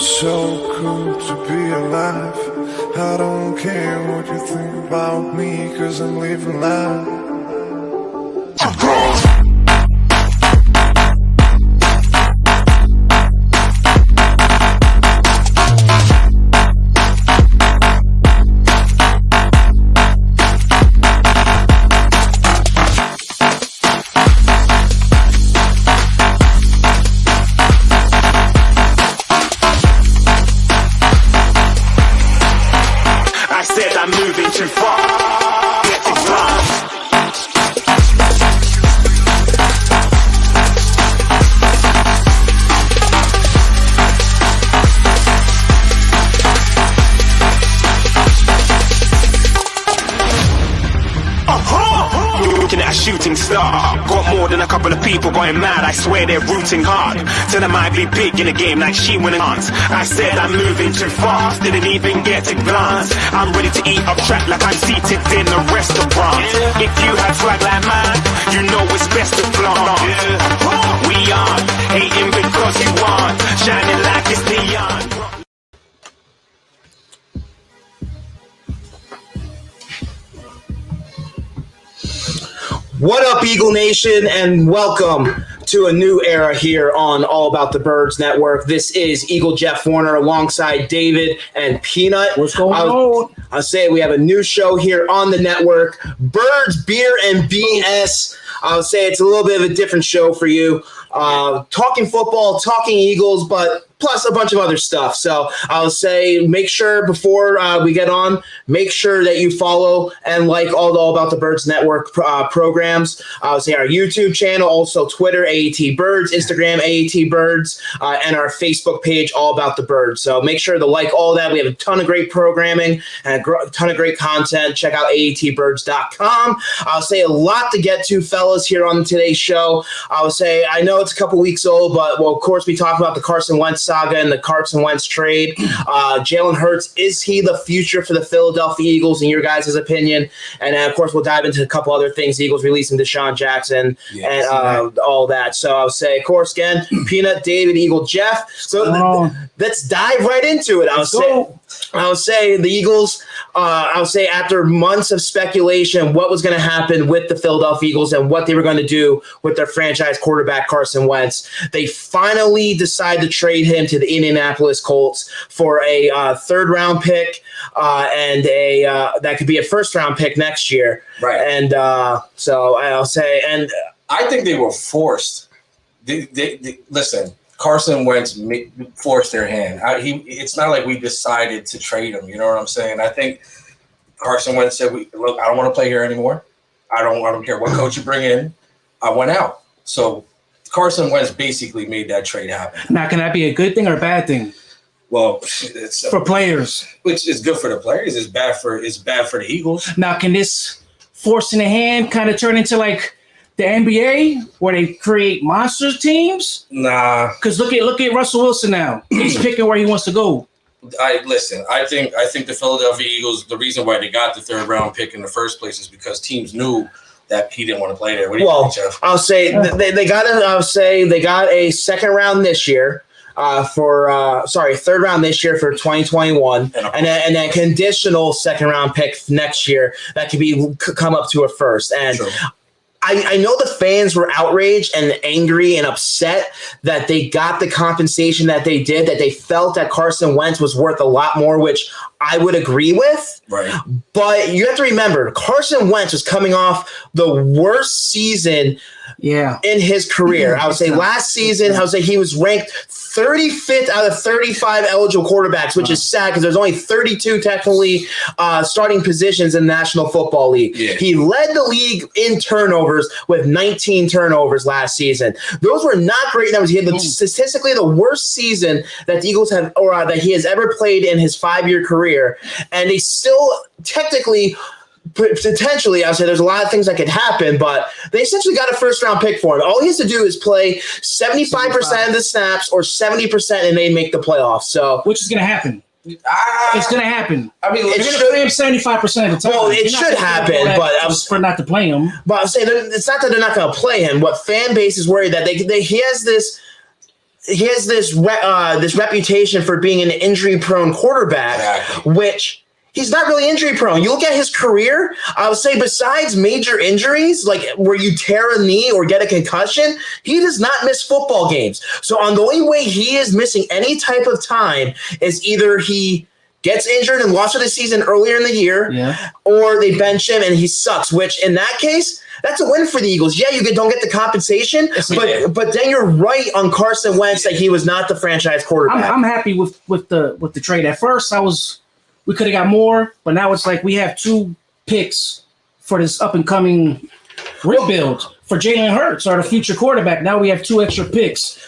So cool to be alive. I don't care what you think about me, 'cause I'm living life. I'm gone. Too far, get it done. Looking at a shooting star. Got more than a couple of people going mad. I swear they're rooting hard. Tell them I'd be big in the game like she win a dance. I said I'm moving too fast. Didn't even get a glance. I'm ready to eat up track like I'm seated in a restaurant. If you had swag like mine, you know it's best to flaunt. We aren't hating because you aren't shining like it's neon. What up, Eagle Nation, and welcome to a new era here on All About the Birds Network. This is Eagle Jeff Warner alongside David and Peanut. What's going on? I'll say we have a new show here on the network, Birds, Beer, and BS. I'll say it's a little bit of a different show for you. Talking football, talking Eagles, but plus a bunch of other stuff. So I'll say make sure before we get on, make sure that you follow and like All About the Birds Network programs. I'll say our YouTube channel, also Twitter, AAT Birds, Instagram, AAT Birds, and our Facebook page, All About the Birds. So make sure to like all that. We have a ton of great programming and a ton of great content. Check out aatbirds.com. I'll say a lot to get to, fellas, here on today's show. I'll say I know it's a couple weeks old, but well, of course, we talked about the Carson Wentz saga and the Carson Wentz trade. Jalen Hurts, is he the future for the Philadelphia Eagles in your guys' opinion? And then, of course, we'll dive into a couple other things. The Eagles releasing Deshaun Jackson and all that. So I'll say, of course, again, Peanut, David, Eagle, Jeff. So let's dive right into it. I'll say the Eagles, I'll say after months of speculation, what was going to happen with the Philadelphia Eagles and what they were going to do with their franchise quarterback, Carson Wentz. They finally decided to trade him to the Indianapolis Colts for a third-round pick and that could be a first-round pick next year. Right. And so I'll say, and I think they were forced. They listen. Carson Wentz forced their hand. It's not like we decided to trade him. You know what I'm saying? I think Carson Wentz said, "Look, I don't want to play here anymore. I don't care what coach you bring in. I went out." So Carson Wentz basically made that trade happen. Now, can that be a good thing or a bad thing? Well, it's for players, which is good for the players. It's bad for the Eagles. Now, can this forcing the hand kind of turn into like the NBA where they create monster teams? Nah, because look at Russell Wilson now. He's picking where he wants to go. I think the Philadelphia Eagles, the reason why they got the third round pick in the first place is because teams knew that he didn't want to play there. What do you think, Jeff? I'll say they got a second round this year. Third round this year for 2021, and then conditional second round pick next year that could come up to a first. And True. I know the fans were outraged and angry and upset that they got the compensation that they did, that they felt that Carson Wentz was worth a lot more, which I would agree with. Right. But you have to remember, Carson Wentz was coming off the worst season in his career. I would say last season, he was ranked 35th out of 35 eligible quarterbacks, which is sad because there's only 32 technically starting positions in the National Football League. Yeah. He led the league in turnovers with 19 turnovers last season. Those were not great numbers. He had statistically the worst season that the Eagles have, or that he has ever played in his 5-year career, and they still technically. Potentially, I'll say there's a lot of things that could happen, but they essentially got a first-round pick for him. All he has to do is play 75% of the snaps or 70%, and they make the playoffs. So, which is going to happen. It's going to happen. I mean, they're going to play him 75% of the time. Well, it should happen, but for not to play him. But I'm saying it's not that they're not going to play him. What fan base is worried that he has this he has this reputation for being an injury-prone quarterback, which he's not really injury-prone. You look at his career, I would say besides major injuries, like where you tear a knee or get a concussion, he does not miss football games. So on the only way he is missing any type of time is either he gets injured and lost for the season earlier in the year, or they bench him and he sucks, which in that case, that's a win for the Eagles. Yeah, you don't get the compensation, but then you're right on Carson Wentz that he was not the franchise quarterback. I'm happy with the trade. At first, we could have got more, but now it's like we have 2 picks for this up-and-coming rebuild for Jalen Hurts, or the future quarterback. Now we have 2 extra picks.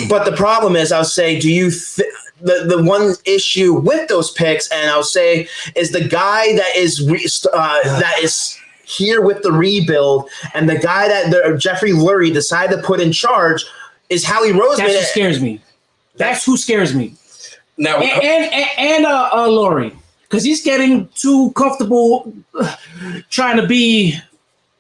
But the problem is, I'll say, the one issue with those picks, and I'll say, is the guy that is here with the rebuild, and the guy that Jeffrey Lurie decided to put in charge is Howie Roseman. That's what scares me. That's who scares me. Now and Lurie. Because he's getting too comfortable trying to be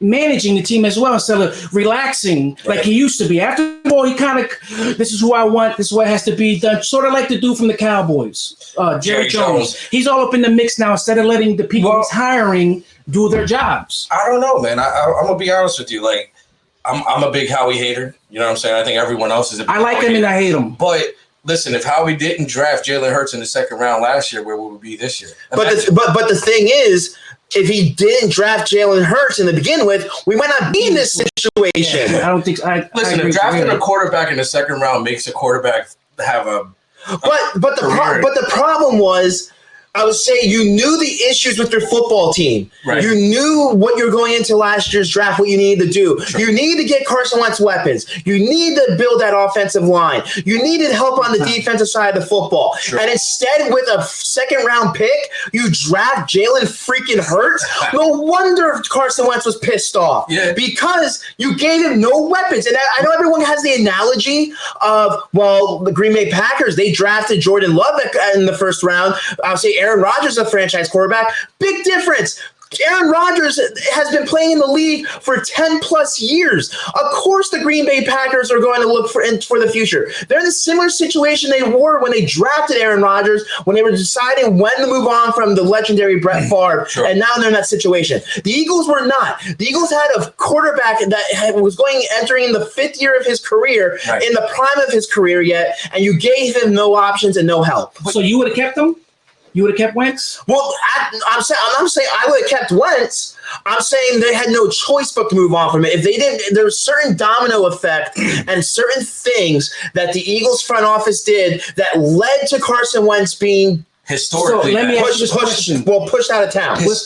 managing the team as well instead of relaxing like he used to be. After all, he kind of, this is who I want, this is what has to be done, sort of like the dude from the Cowboys, Jerry Jones. He's all up in the mix now instead of letting the people he's hiring do their jobs. I don't know, man. I'm going to be honest with you. Like, I'm a big Howie hater. You know what I'm saying? I think everyone else is a big I like Howie him hater. and I hate him. But listen, if Howie didn't draft Jalen Hurts in the second round last year, where would we be this year? But the thing is, if he didn't draft Jalen Hurts in the begin with, we might not be in this situation. I don't think. Listen, if drafting a quarterback in the second round makes a quarterback have but the problem was, I would say, you knew the issues with your football team. Right. You knew what you were going into last year's draft, what you needed to do. Sure. You needed to get Carson Wentz weapons. You need to build that offensive line. You needed help on the defensive side of the football. Sure. And instead, with a second-round pick, you draft Jalen freaking Hurts. No wonder Carson Wentz was pissed off. Yeah. Because you gave him no weapons. And I know everyone has the analogy of, well, the Green Bay Packers, they drafted Jordan Love in the first round. I'll say Aaron Rodgers is a franchise quarterback. Big difference. Aaron Rodgers has been playing in the league for 10 plus years. Of course, the Green Bay Packers are going to look for the future. They're in a similar situation they were when they drafted Aaron Rodgers, when they were deciding when to move on from the legendary Brett Favre. Sure. And now they're in that situation. The Eagles were not. The Eagles had a quarterback that was entering the 5th year of his career, in the prime of his career yet, and you gave him no options and no help. So you would have kept him? You would have kept Wentz? Well, I'm saying I would have kept Wentz. I'm saying they had no choice but to move on from it. If they didn't, there was certain domino effect and certain things that the Eagles front office did that led to Carson Wentz being historically. So let me ask you this question. pushed out of town. With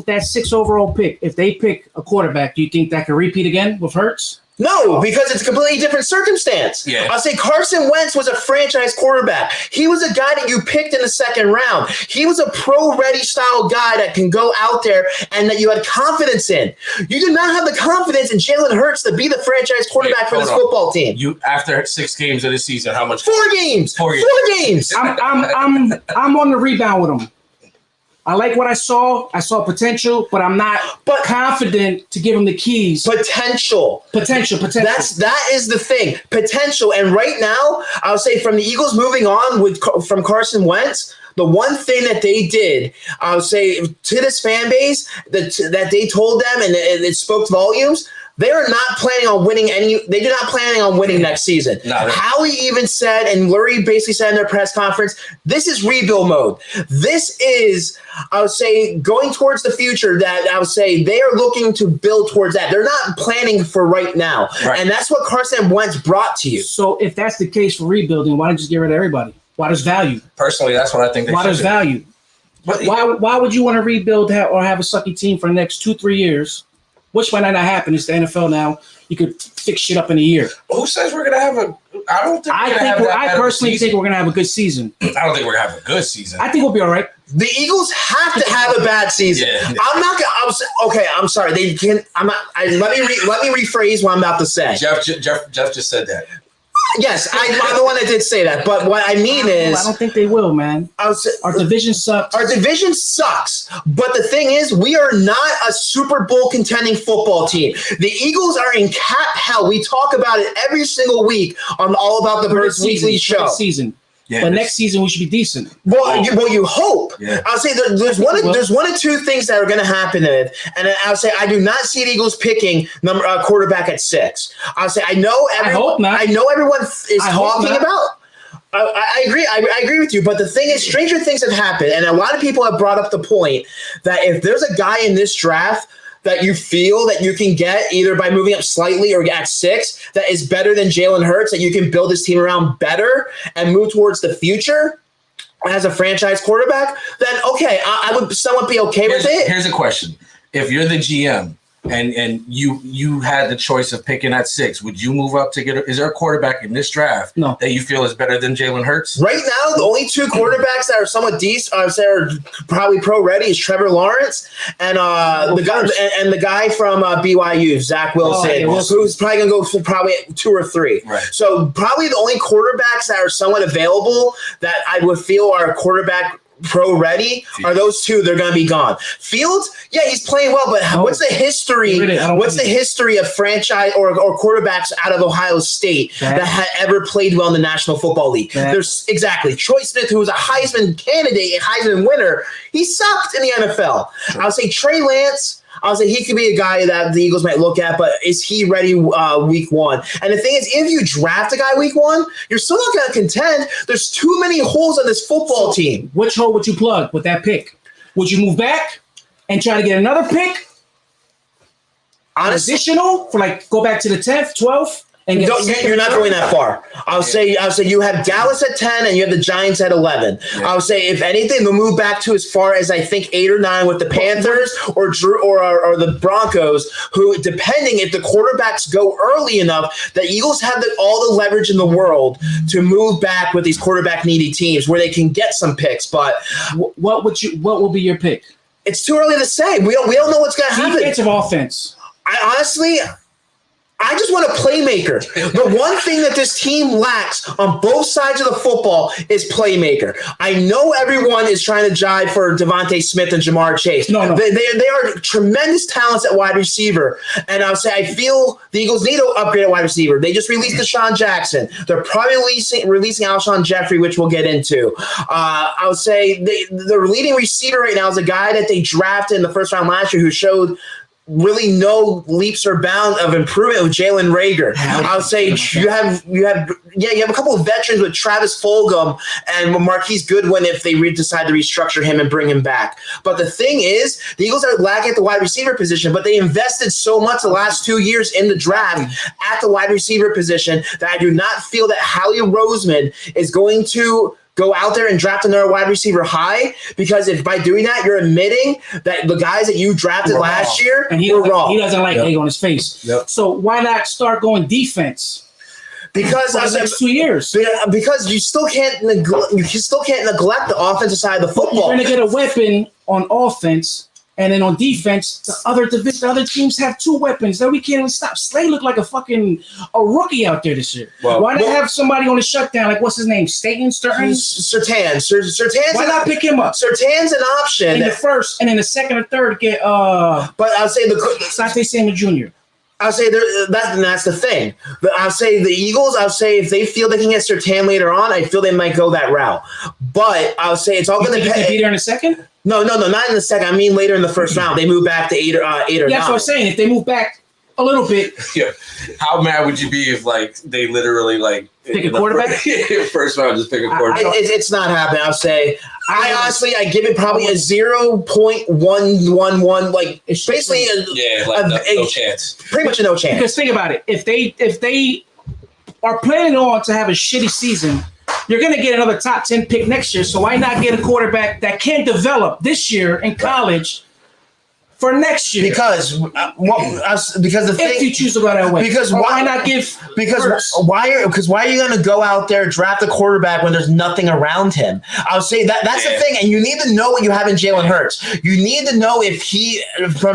that 6 overall pick, if they pick a quarterback, do you think that could repeat again with Hurts? No, because it's a completely different circumstance. Yeah. I'll say Carson Wentz was a franchise quarterback. He was a guy that you picked in the second round. He was a pro-ready style guy that can go out there and that you had confidence in. You did not have the confidence in Jalen Hurts to be the franchise quarterback for this football team. You after 6 games of the season, how much? 4 games. 4 games. 4 games. I'm on the rebound with him. I like what I saw. I saw potential, but I'm not confident to give him the keys. Potential. That is the thing. Potential. And right now, I'll say from the Eagles moving on from Carson Wentz, the one thing that they did, I'll say to this fan base that they told them, and it spoke volumes. They are not planning on winning they do not planning on winning next season. Howie even said, and Lurie basically said in their press conference, this is rebuild mode. This is, I would say, going towards the future that I would say they are looking to build towards that. They're not planning for right now. Right. And that's what Carson Wentz brought to you. So if that's the case for rebuilding, why don't you just get rid of everybody? Why does value? Personally, that's what I think they should do. Why does value? But why would you want to rebuild or have a sucky team for the next 2-3 years? Which might not happen. It's the NFL now. You could fix shit up in a year. Who says we're gonna have a? I don't think. I personally think we're gonna have a good season. I don't think we're gonna have a good season. I think we'll be all right. The Eagles have to have a bad season. Yeah. I'm not gonna. Okay, I'm sorry. They can. I'm not. Let me rephrase what I'm about to say. Jeff just said that. Yes, I'm the one that did say that. But what I mean is, I don't think they will, man. Our division sucks. Our division sucks. But the thing is, we are not a Super Bowl contending football team. The Eagles are in cap hell. We talk about it every single week on All About the Birds weekly show. Season. Yeah, but next season we should be decent. Well, you hope. Yeah. I'll say there's one of two things that are going to happen, and I'll say I do not see the Eagles picking quarterback at 6. I'll say I know everyone is talking about. I agree. I agree with you. But the thing is, stranger things have happened, and a lot of people have brought up the point that if there's a guy in this draft that you feel that you can get either by moving up slightly or at 6 that is better than Jalen Hurts, that you can build this team around better and move towards the future as a franchise quarterback, then okay, I would somewhat be okay with it. Here's a question. If you're the GM and you had the choice of picking at 6, would you move up to is there a quarterback in this draft that you feel is better than Jalen Hurts? Right now, the only 2 quarterbacks that are somewhat decent, I would say are probably pro-ready is Trevor Lawrence and the guy from BYU, Zach Wilson, who's probably going to go for probably 2 or 3. Right. So probably the only quarterbacks that are somewhat available that I would feel are quarterback pro-ready are those 2. They're going to be gone. Fields, yeah, he's playing well, but what's the history? What's the history of franchise or quarterbacks out of Ohio State that had ever played well in the National Football League? There's exactly Troy Smith, who was a Heisman candidate, a Heisman winner. He sucked in the NFL. Sure. I would say Trey Lance. I would say he could be a guy that the Eagles might look at, but is he ready week 1? And the thing is, if you draft a guy week 1, you're still not going to contend. There's too many holes on this football team. Which hole would you plug with that pick? Would you move back and try to get another pick? Honestly, additional for go back to the 10th, 12th? And you're not going that far. I'll say you have Dallas at 10 and you have the Giants at 11. Yeah. I'll say if anything, they'll move back to as far as I think 8 or 9 with the Panthers or the Broncos, who, depending if the quarterbacks go early enough, the Eagles have all the leverage in the world to move back with these quarterback needy teams where they can get some picks. But what will be your pick? It's too early to say. We don't know what's going to happen. Defensive offense. I just want a playmaker. The one thing that this team lacks on both sides of the football is playmaker. I know everyone is trying to jive for Devontae Smith and Jamar Chase. No. They are tremendous talents at wide receiver. And I'll say I feel the Eagles need to upgrade at wide receiver. They just released Deshaun Jackson. They're probably releasing Alshon Jeffrey, which we'll get into. I would say the leading receiver right now is a guy that they drafted in the first round last year who showed really no leaps or bounds of improvement with Jalen Reagor. I would say you have a couple of veterans with Travis Fulgham and Marquise Goodwin if they decide to restructure him and bring him back. But the thing is, the Eagles are lacking at the wide receiver position, but they invested so much the last 2 years in the draft at the wide receiver position that I do not feel that Howie Roseman is going to go out there and draft another wide receiver high, because if by doing that you're admitting that the guys that you drafted last year were wrong. He doesn't like egg on his face. Yep. So why not start going defense? Because for the next 2 years. Because you still can't neglect the offensive side of the football. You're going to get a weapon on offense. And then on defense, the other teams have 2 weapons that we can't even stop. Slay looked like a rookie out there this year. Why not have somebody on the shutdown? Like, what's his name? Surtain? Why not pick him up? Surtain's an option. In the first, and in the second or third, get But I'll say Sante Samuel Jr. I'll say that's the thing. I'll say the Eagles, if they feel they can get Surtain later on, I feel they might go that route. But I'll say it's all going to be there in a second? No, not in the second. I mean later in the first round. They move back to 8 or 9. Yeah, that's what I'm saying. If they move back a little bit. Yeah. How mad would you be if they literally pick a quarterback? First round, just pick a quarterback. It's not happening. I'll say I give it probably a 0.111. It's basically no chance. Pretty much a no chance. Because think about it. If they are planning on to have a shitty season, you're going to get another top 10 pick next year. So why not get a quarterback that can develop this year in college for next year. Because the thing, if you choose to go that way, because why not give? Why are you going to go out there draft a quarterback when there's nothing around him? I'll say that's the thing, and you need to know what you have in Jalen Hurts. You need to know if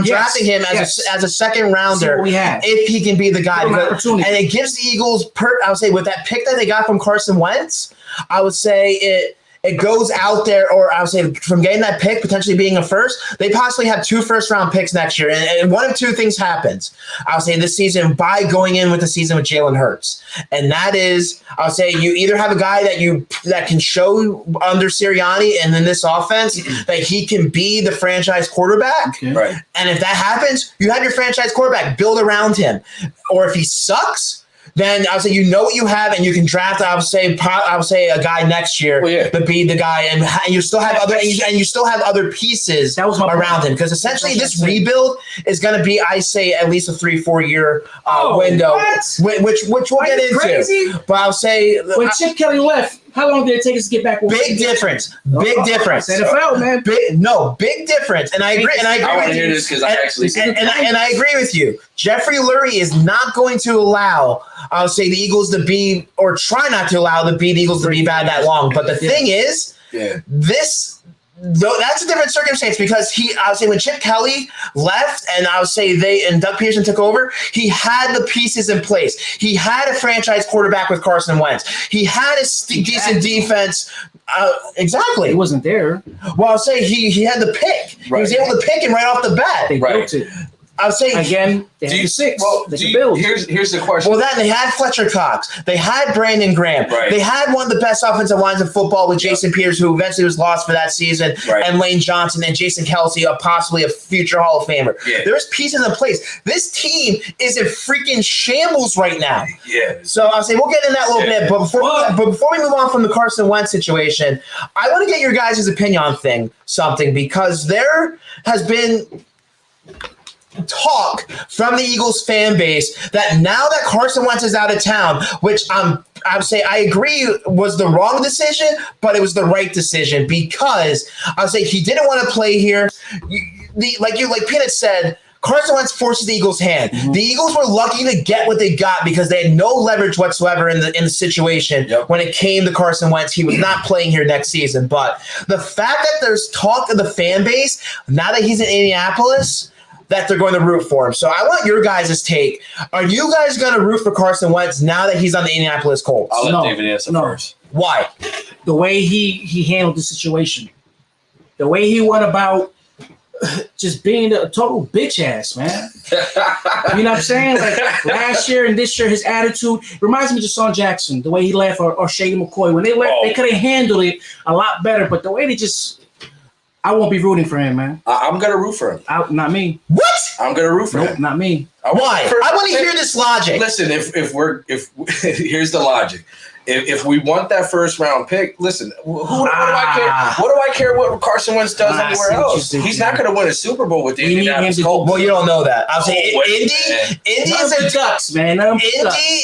drafting him as a second rounder, if he can be the guy. And it gives the Eagles, I would say, with that pick that they got from Carson Wentz, I would say it goes out there, or I would say from getting that pick, potentially being a first, they possibly have 2 first-round picks next year. And one of 2 things happens, I would say, this season by going in with the season with Jalen Hurts. And that is, I would say, you either have a guy that can show under Sirianni and in this offense that he can be the franchise quarterback. Okay. Right. And if that happens, you have your franchise quarterback, build around him. Or if he sucks, then I would say you know what you have, and you can draft. I would say a guy next year to be the guy, and you still have other pieces around him, because essentially this rebuild is going to be, I say, at least a 3-4 year window, which we'll get into. Crazy? But I'll say when Chip Kelly left, how long did it take us to get back? Big difference. Big difference. NFL, man. Big difference. And I agree. I want to hear this because I actually and I agree with you. Jeffrey Lurie is not going to allow, I'll say, the Eagles to be, or try not to allow the Eagles to be bad that long. But the thing is, that's a different circumstance, because I would say when Chip Kelly left and I would say Doug Peterson took over, he had the pieces in place. He had a franchise quarterback with Carson Wentz. He had a decent defense. Exactly. He wasn't there. Well, I'll say he had the pick. Right. He was able to pick him right off the bat. They built it. I would say again. They had 6. Well, here's the question. Well, then they had Fletcher Cox. They had Brandon Graham. Right. They had one of the best offensive lines in football with Jason Peters, who eventually was lost for that season, and Lane Johnson and Jason Kelsey, possibly a future Hall of Famer. Yeah. There's pieces in place. This team is in freaking shambles right now. Yeah. So I'll say we'll get in that a little bit, but before we move on from the Carson Wentz situation, I want to get your guys' opinion on something, because there has been talk from the Eagles fan base that now that Carson Wentz is out of town, which I would say I agree was the wrong decision, but it was the right decision, because I would say he didn't want to play here. Like Peanut said, Carson Wentz forces the Eagles' hand. Mm-hmm. The Eagles were lucky to get what they got because they had no leverage whatsoever in the situation when it came to Carson Wentz. He was not playing here next season. But the fact that there's talk of the fan base, now that he's in Indianapolis, that they're going to root for him. So I want your guys' take. Are you guys going to root for Carson Wentz now that he's on the Indianapolis Colts? I'll let David answer first. Why? The way he handled the situation. The way he went about just being a total bitch ass, man. You know what I'm saying? Like last year and this year, his attitude reminds me of Deshaun Jackson, the way he left, or Shady McCoy. When they left, they could have handled it a lot better, but the way they just... I won't be rooting for him, man. I'm going to root for him. Not me. What? I'm going to root for him. Not me. Why? I want to hear this logic. Listen, if here's the logic. If we want that first round pick, listen, what do I care? What do I care what Carson Wentz does anywhere else? He's not going to win a Super Bowl with the Indianapolis Colts. Well, you don't know that. I'll say Indy is a Ducks, man. Indy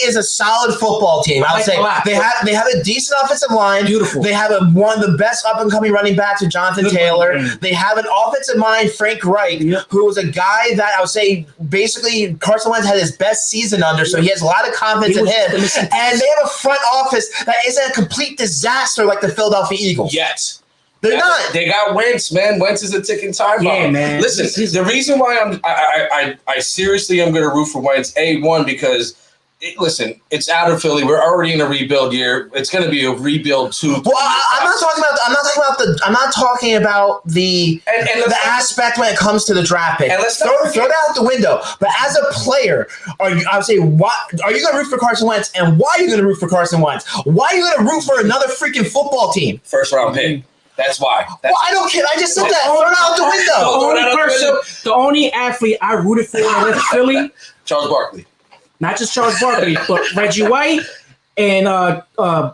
is a solid football team. I'll say they have a decent offensive line. Beautiful. They have one of the best up and coming running backs with Jonathan Taylor. They have an offensive mind, Frank Reich, who was a guy that I would say basically Carson Wentz had his best season under, so he has a lot of confidence in him. And they have a front office that isn't a complete disaster like the Philadelphia Eagles. Yes. They're not. They got Wentz, man. Wentz is a ticking time bomb. Yeah, man. Listen, the reason why I seriously am going to root for Wentz, one, because it's out of Philly. We're already in a rebuild year. It's going to be a rebuild too. Well, I'm not talking about the aspect when it comes to the draft pick. And let's throw that out the window. But as a player, I would say, what are you going to root for Carson Wentz, and why are you going to root for Carson Wentz? Why are you going to root for another freaking football team? First round pick. That's why. I don't care. I just said that. Throw it out the window. The only athlete I rooted for in Philly, Charles Barkley. Not just Charles Barkley, but Reggie White and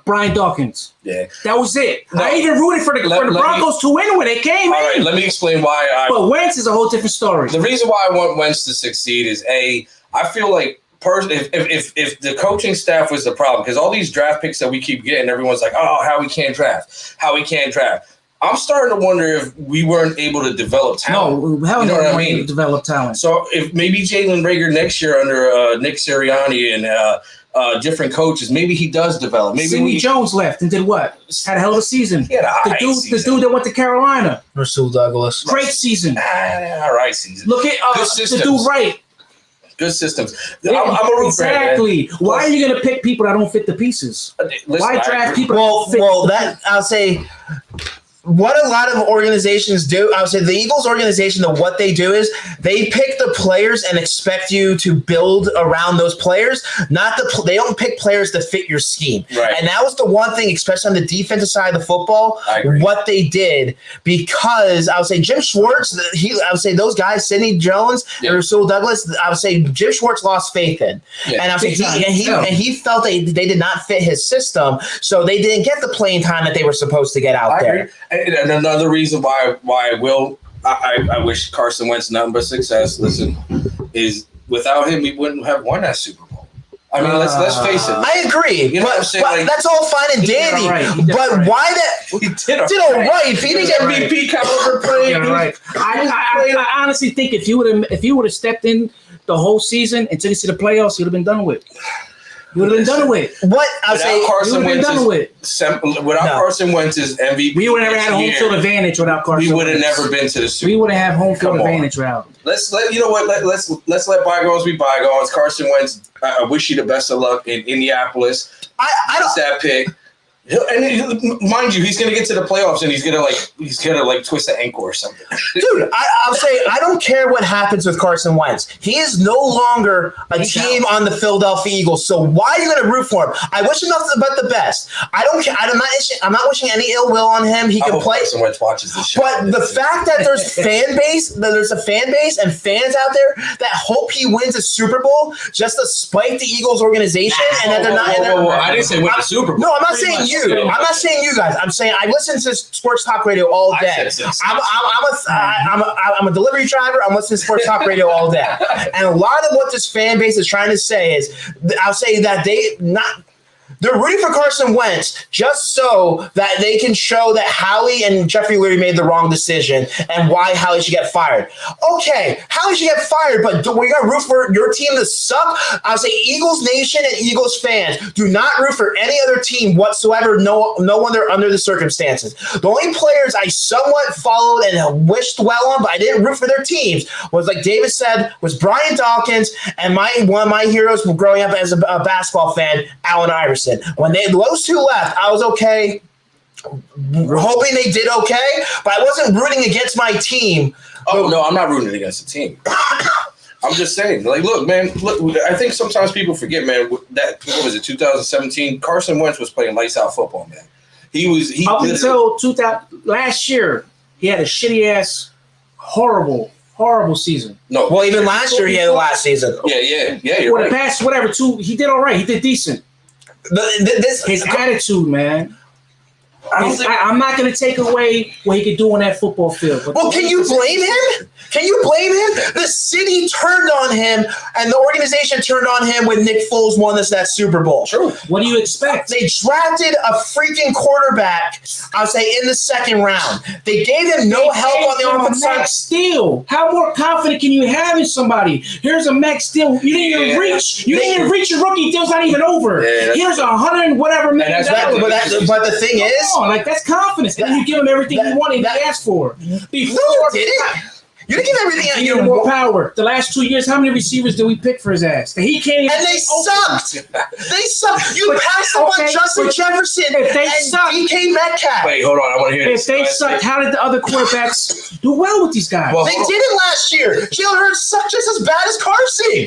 Brian Dawkins. Yeah. That was it. I even rooted for the Broncos to win when they came. All right, let me explain why. But Wentz is a whole different story. The reason why I want Wentz to succeed is, I feel like if the coaching staff was the problem, because all these draft picks that we keep getting, everyone's like, oh, Howie can't draft. I'm starting to wonder if we weren't able to develop talent. No, hell you know no, what I we mean? ain't develop talent. So if maybe Jalen Reagor next year under Nick Sirianni and different coaches, maybe he does develop. Maybe Sidney Jones left and did what? Had a hell of a season. He had a high season. The dude that went to Carolina. Rasul Douglas. Great season. All right season. Look at the dude right. Good systems. I'm a root exactly. fan, Why are you going to pick people that don't fit the pieces? Listen, Why draft people? I'll say what a lot of organizations do. I would say the Eagles organization, what they do is they pick the players and expect you to build around those players. They don't pick players to fit your scheme. Right. And that was the one thing, especially on the defensive side of the football, what they did, because I would say Jim Schwartz, I would say those guys, Sidney Jones and Rasul Douglas, I would say Jim Schwartz lost faith in. Yeah. And I would say he felt they did not fit his system, so they didn't get the playing time that they were supposed to get out there. Agree. And another reason why I wish Carson Wentz nothing but success. Listen, is without him we wouldn't have won that Super Bowl. I mean, let's face it. I agree, you know what I'm saying? But that's all fine and dandy. But why that? He did all right. If he didn't get MVP caliber play, I honestly think if you would have stepped in the whole season until you see the playoffs, you'd have been done with. You would have been done with. What I'll say, Carson Wentz Carson Wentz's MVP, we would have never had a home field advantage without Carson. We would have never been to the Super Bowl. We would have had home field advantage round. Let's let bygones be bygones. Carson Wentz, I wish you the best of luck in Indianapolis. I don't that pick. And mind you, he's gonna get to the playoffs and he's gonna twist an ankle or something. Dude, I'll say I don't care what happens with Carson Wentz. He is no longer a team on the Philadelphia Eagles. So why are you gonna root for him? I wish him nothing but the best. I don't care. I'm not wishing any ill will on him. He can play. Carson Wentz watches this show. But the fact that there's a fan base and fans out there that hope he wins a Super Bowl just to spite the Eagles organization and that they're not. I didn't say win the Super Bowl. No, I'm not saying you. I'm not saying you guys. I'm saying I listen to sports talk radio all day. I'm a delivery driver. I'm listening to sports talk radio all day. And a lot of what this fan base is trying to say is, I'll say that they're rooting for Carson Wentz just so that they can show that Howie and Jeffrey Lurie made the wrong decision and why Howie should get fired. Okay, Howie should get fired, but we got to root for your team to suck? I'll say Eagles Nation and Eagles fans do not root for any other team whatsoever, no wonder under the circumstances. The only players I somewhat followed and wished well on, but I didn't root for their teams, was, like David said, was Brian Dawkins and one of my heroes from growing up as a basketball fan, Allen Iverson. When those two left, I was okay, hoping they did okay, but I wasn't rooting against my team. Oh, no, I'm not rooting against the team. I'm just saying, look, man, I think sometimes people forget, man, what was it, 2017? Carson Wentz was playing lights out football, man. Up until last year, he had a shitty-ass, horrible season. No. Well, even last year, he had the last season. Yeah, you're right. The past, he did all right. He did decent. His attitude, man. I'm not going to take away what he could do on that football field. Well, can you blame him? The city turned on him, and the organization turned on him when Nick Foles won that Super Bowl. True. What do you expect? They drafted a freaking quarterback, I'll say, in the second round. They gave him no help on the offensive side. Max Steel. How more confident can you have in somebody? Here's a Max Steel. You didn't even reach. You didn't even reach your rookie deal's not even over. Yeah, here's $100 and whatever million. But the thing is, that's confidence. And you give him everything he wanted and he asked for. Before, you didn't give everything out. You give him more power. The last 2 years, how many receivers did we pick for his ass? He can't even. And they sucked. You passed up on Justin Jefferson and DK Metcalf. Wait, hold on. I want to hear this. If they sucked, how did the other quarterbacks do well with these guys? Well, they didn't last year. Jalen Hurts sucked just as bad as Carson. He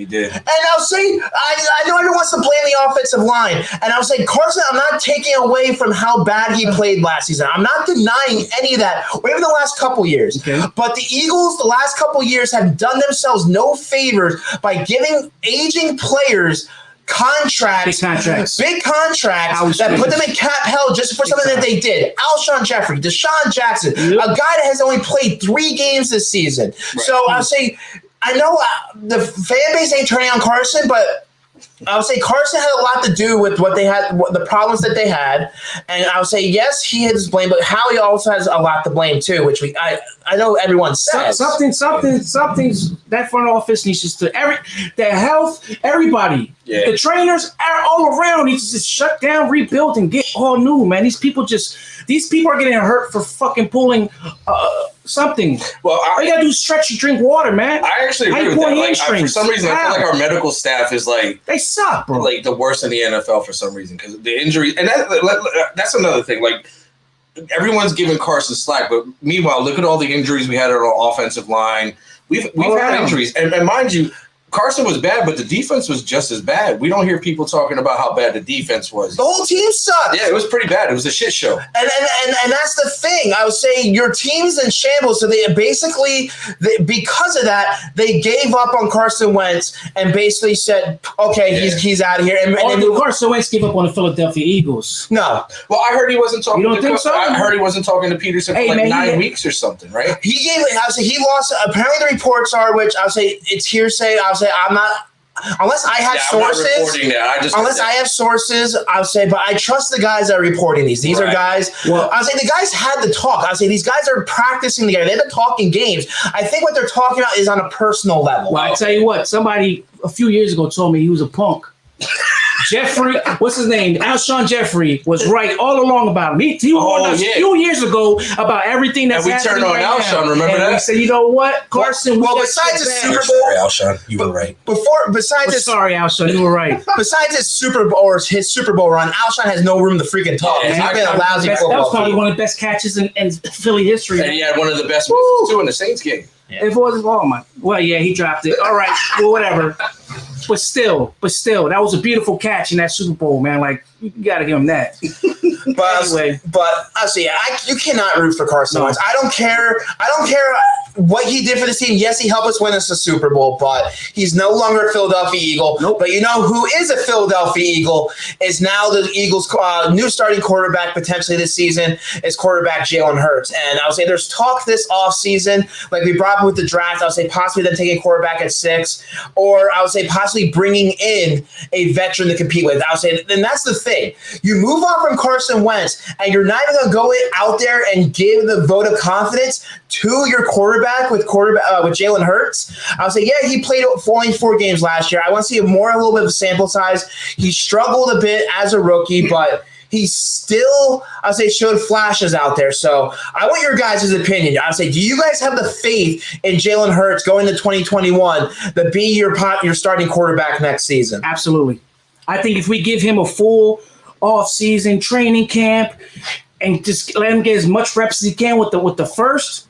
did. And I'll say, I know everyone wants to blame the offensive line. And I'll say, Carson, I'm not taking away from how bad he played last season. I'm not denying any of that, or even the last couple years. Okay. But the Eagles, the last couple years, have done themselves no favors by giving aging players big contracts that put them in cap hell just for something that they did. Alshon Jeffrey, Deshaun Jackson, a guy that has only played 3 games this season. Right. So I'll say, I know the fan base ain't turning on Carson, but I would say Carson had a lot to do with what they had, the problems that they had, and I would say yes, he had his blame, but Howie also has a lot to blame too, which I know everyone says something's that front office needs to their health, everybody, the trainers all around needs to just shut down, rebuild, and get all new, man. These people are getting hurt for fucking pulling something. Well, all you gotta do is stretch and drink water, man. I actually agree with that. Like, for some reason, I feel like our medical staff is like they suck, bro. Like the worst in the NFL for some reason because the injuries, and that's another thing. Like everyone's giving Carson slack, but meanwhile, look at all the injuries we had on our offensive line. We've had injuries, and mind you, Carson was bad, but the defense was just as bad. We don't hear people talking about how bad the defense was. The whole team sucked. Yeah, it was pretty bad. It was a shit show. And that's the thing. I would say your team's in shambles. So they basically, because of that, they gave up on Carson Wentz and basically said, okay, he's out of here. And Carson Wentz gave up on the Philadelphia Eagles. No. Well, I heard he wasn't talking. You don't think so? I heard he wasn't talking to Peterson for 9 weeks or something, right? He lost. Apparently, the reports are, which I'll say it's hearsay. I'll say I'm not. Unless I have sources, I have sources, I'll say, but I trust the guys that are reporting these. These are guys. Well, I'll say the guys had the talk. I'll say these guys are practicing together. They've been talking games. I think what they're talking about is on a personal level. Well, I tell you what, somebody a few years ago told me he was a punk. Jeffrey, what's his name? Alshon Jeffrey was right all along about him. He warned us a few years ago about everything that's happening. And we turned on Alshon, remember that? We said, you know what, Carson? Well, besides the Super Bowl, Alshon, you were right. Sorry, Alshon, you were right. Besides his Super Bowl run, Alshon has no room to freaking talk. Yeah, he's been a lousy football. That was probably one of the best catches in Philly history. And he had one of the best misses too in the Saints game. Yeah. It was he dropped it. All right, well, whatever. But still, that was a beautiful catch in that Super Bowl, man. Like, you got to give him that. But I see, you cannot root for Carson Wentz. I don't care what he did for the team. Yes, he helped us win us a Super Bowl, but he's no longer a Philadelphia Eagle. Nope. But you know who is a Philadelphia Eagle is now the Eagles' new starting quarterback potentially this season is quarterback Jalen Hurts. And I'll say there's talk this offseason, like we brought up with the draft, I'll say possibly them taking quarterback at 6, or I would say possibly bringing in a veteran to compete with. I'll say, and that's the thing. You move on from Carson Wentz, and you're not even going to go out there and give the vote of confidence to your quarterback with Jalen Hurts. I would say, yeah, he played only 4 games last year. I want to see a little bit of a sample size. He struggled a bit as a rookie, but he still, I'll say, showed flashes out there. So I want your guys' opinion. I'll say, do you guys have the faith in Jalen Hurts going to 2021 to be your starting quarterback next season? Absolutely. I think if we give him a full off-season training camp and just let him get as much reps as he can with the first,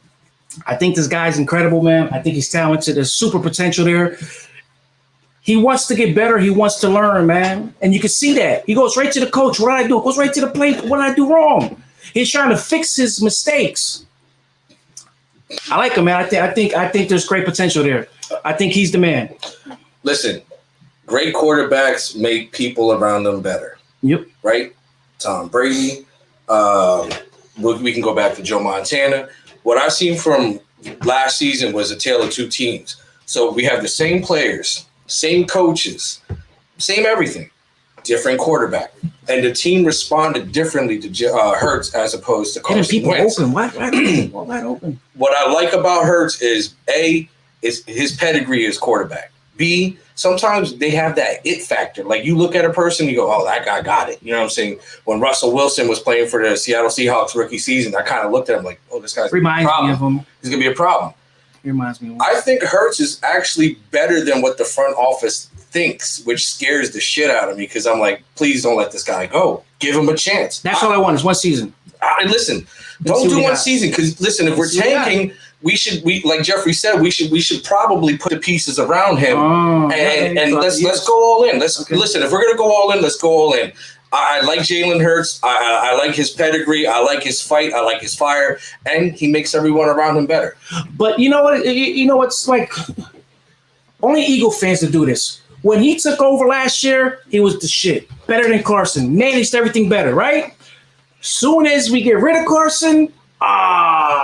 I think this guy's incredible, man. I think he's talented. There's super potential there. He wants to get better. He wants to learn, man. And you can see that. He goes right to the coach. What did I do? Goes right to the plate. What did I do wrong? He's trying to fix his mistakes. I like him, man. I think there's great potential there. I think he's the man. Listen, great quarterbacks make people around them better. Yep. Right? Tom Brady. We can go back to Joe Montana. What I've seen from last season was a tale of two teams. So we have the same players, same coaches, same everything, different quarterback. And the team responded differently to Hurts as opposed to Carson Wentz. Wide open. What I like about Hurts is, A, is his pedigree as quarterback. B, sometimes they have that it factor. Like you look at a person, you go, oh, that guy got it. You know what I'm saying? When Russell Wilson was playing for the Seattle Seahawks rookie season, I kind of looked at him like, oh, this guy's reminds me of him. He's going to be a problem. He reminds me of him. I think Hurts is actually better than what the front office thinks, which scares the shit out of me because I'm like, please don't let this guy go. Give him a chance. That's all I want is one season. Listen, don't do one season because, listen, if we're tanking – we like Jeffrey said, we should probably put the pieces around him and let's go all in. Listen, if we're gonna go all in, let's go all in. I like Jalen Hurts. I like his pedigree. I like his fight. I like his fire, and he makes everyone around him better. But you know what? You know what's like? Only Eagle fans to do this. When he took over last year, he was the shit. Better than Carson. Managed everything better, right? Soon as we get rid of Carson.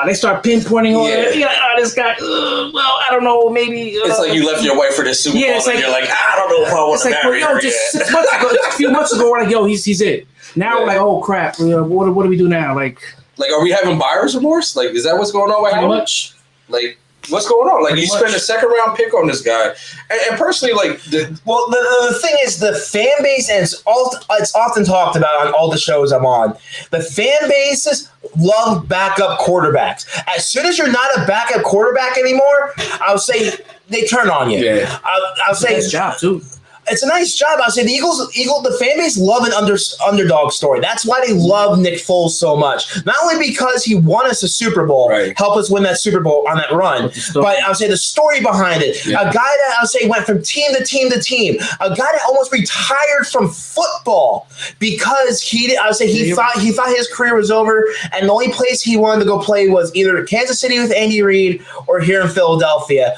They start pinpointing all that. You're like, this guy, well, I don't know, maybe. It's like you left your wife for the Super Bowl, it's like, and you're like, I don't know if I want to marry her. Just 6 months ago, a few months ago, we're like, yo, he's it. Now we're like, oh, crap. What do we do now? Like, are we having buyer's remorse? Like, is that what's going on with Howie? Much. Like, what's going on? Like, you spend a second-round pick on this guy. And personally, like... the thing is, the fan base, and it's often talked about on all the shows I'm on, the fan bases love backup quarterbacks. As soon as you're not a backup quarterback anymore, I'll say they turn on you. Yeah. I'll say... Nice job, too. It's a nice job. I'll say the fan base love an underdog story. That's why they love Nick Foles so much. Not only because he won us a Super Bowl, helped us win that Super Bowl on that run, but I'll say the story behind it. Yeah. A guy that I'll say went from team to team to team. A guy that almost retired from football because he thought his career was over, and the only place he wanted to go play was either Kansas City with Andy Reid or here in Philadelphia.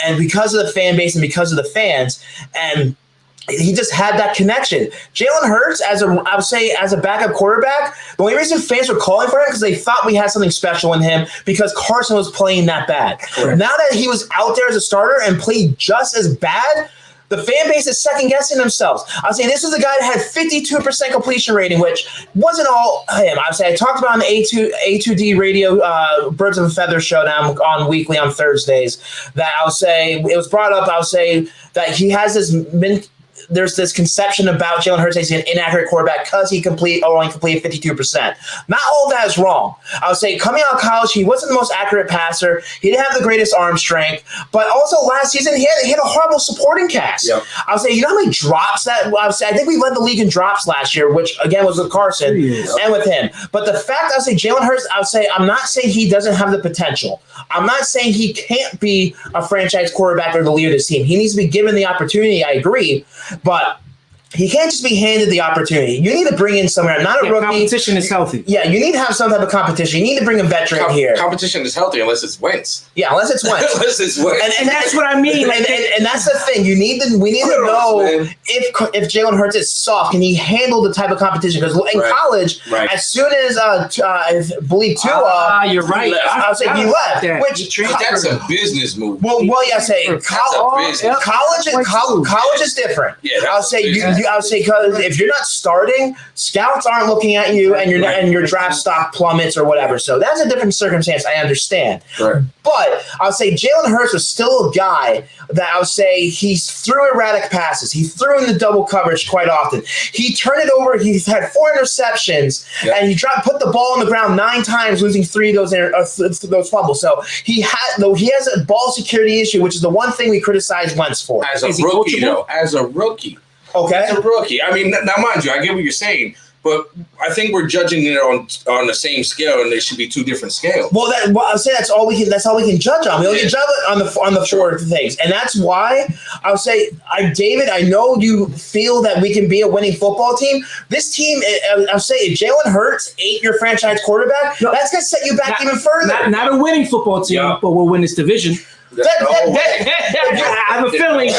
And because of the fan base and because of the fans, and he just had that connection. Jalen Hurts, as a backup quarterback, the only reason fans were calling for him because they thought we had something special in him because Carson was playing that bad. Correct. Now that he was out there as a starter and played just as bad, the fan base is second-guessing themselves. I'll say this is a guy that had 52% completion rating, which wasn't all him. I talked about on the A2D radio Birds of a Feather show now on weekly on Thursdays that I'll say it was brought up. I'll say that he has there's this conception about Jalen Hurts as an inaccurate quarterback because he only completed 52%. Not all of that is wrong. I would say coming out of college, he wasn't the most accurate passer. He didn't have the greatest arm strength. But also last season, he had a horrible supporting cast. Yep. I would say, you know how many drops I think we led the league in drops last year, which again was with Carson and with him. But the fact Jalen Hurts, I'm not saying he doesn't have the potential. I'm not saying he can't be a franchise quarterback or the leader of this team. He needs to be given the opportunity. I agree. But he can't just be handed the opportunity. You need to bring in somewhere, not a rookie. Competition is healthy. Yeah, you need to have some type of competition. You need to bring a veteran here. Competition is healthy unless it's Wentz. Yeah, unless it's Wentz. And that's what I mean. And that's the thing. We need to know if Jalen Hurts is soft, can he handle the type of competition? Because in college, as soon as I believe Tua, you're right. I'll say he left. That's a business move. Well, yeah, I say college is different. Yeah, I'll say because if you're not starting, scouts aren't looking at you, and your draft stock plummets or whatever. So that's a different circumstance. I understand. Right. But I'll say Jalen Hurts was still a guy that I'll say he threw erratic passes. He threw in the double coverage quite often. He turned it over. He had 4 interceptions, and he put the ball on the ground 9 times, losing 3 of those fumbles. So he has a ball security issue, which is the one thing we criticize Wentz for. As a rookie. Okay. As a rookie. I mean, now mind you, I get what you're saying, but I think we're judging it on the same scale, and they should be 2 different scales. Well, I'll say that's all we can judge on. We only can judge it on the 4 things, and that's why I'll say, David, I know you feel that we can be a winning football team. This team, I'll say, if Jalen Hurts ain't your franchise quarterback, that's going to set you back even further. Not a winning football team, but we'll win this division. I have a feeling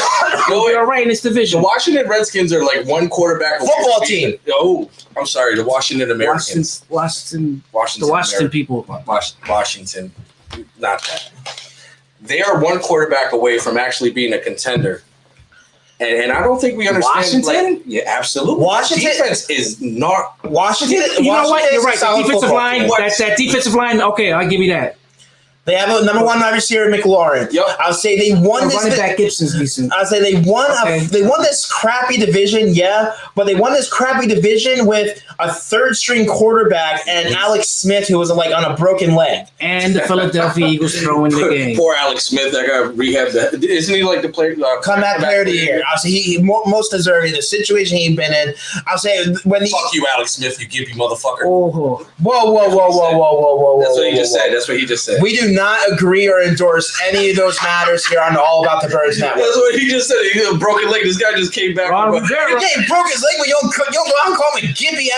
we'll be all right in this division. The Washington Redskins are like one quarterback football team. Oh, I'm sorry, the Washington Americans. The Washington people. Washington, not that. They are one quarterback away from actually being a contender. And I don't think we understand. Washington? Yeah, absolutely. Washington defense is not Washington. You know what? You're right. The defensive line. That defensive line. Okay, I'll give you that. They have a number 1 wide receiver, McLaurin. Yep. I'll say they won this. Running back Gibson's decent. I'll say they won this crappy division, but they won this crappy division with a 3rd-string quarterback and Alex Smith, who was like on a broken leg. And the Philadelphia Eagles throwing the game. Poor Alex Smith, that got rehabbed. Isn't he like the player? Comeback player of the year. I'll say he most deserving the situation he's been in. I'll say fuck you, Alex Smith, you gimpy motherfucker. Whoa. That's what he just said. That's what he just said. We do not agree or endorse any of those matters here on the All About the Birds Network. That's what he just said. He had a broken leg. This guy just came back. He broke his leg, but you don't call me gimpy.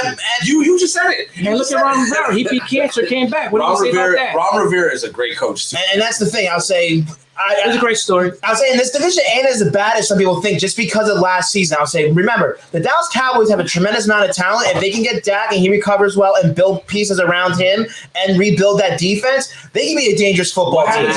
You just said it. And look at Ron Rivera. He beat cancer, came back. What do you say about that? Ron Rivera is a great coach too. And that's the thing. I'll say It was a great story. I'll say in this division ain't as bad as some people think just because of last season. I'll say, remember, the Dallas Cowboys have a tremendous amount of talent. If they can get Dak and he recovers well and build pieces around him and rebuild that defense, they can be a dangerous football team.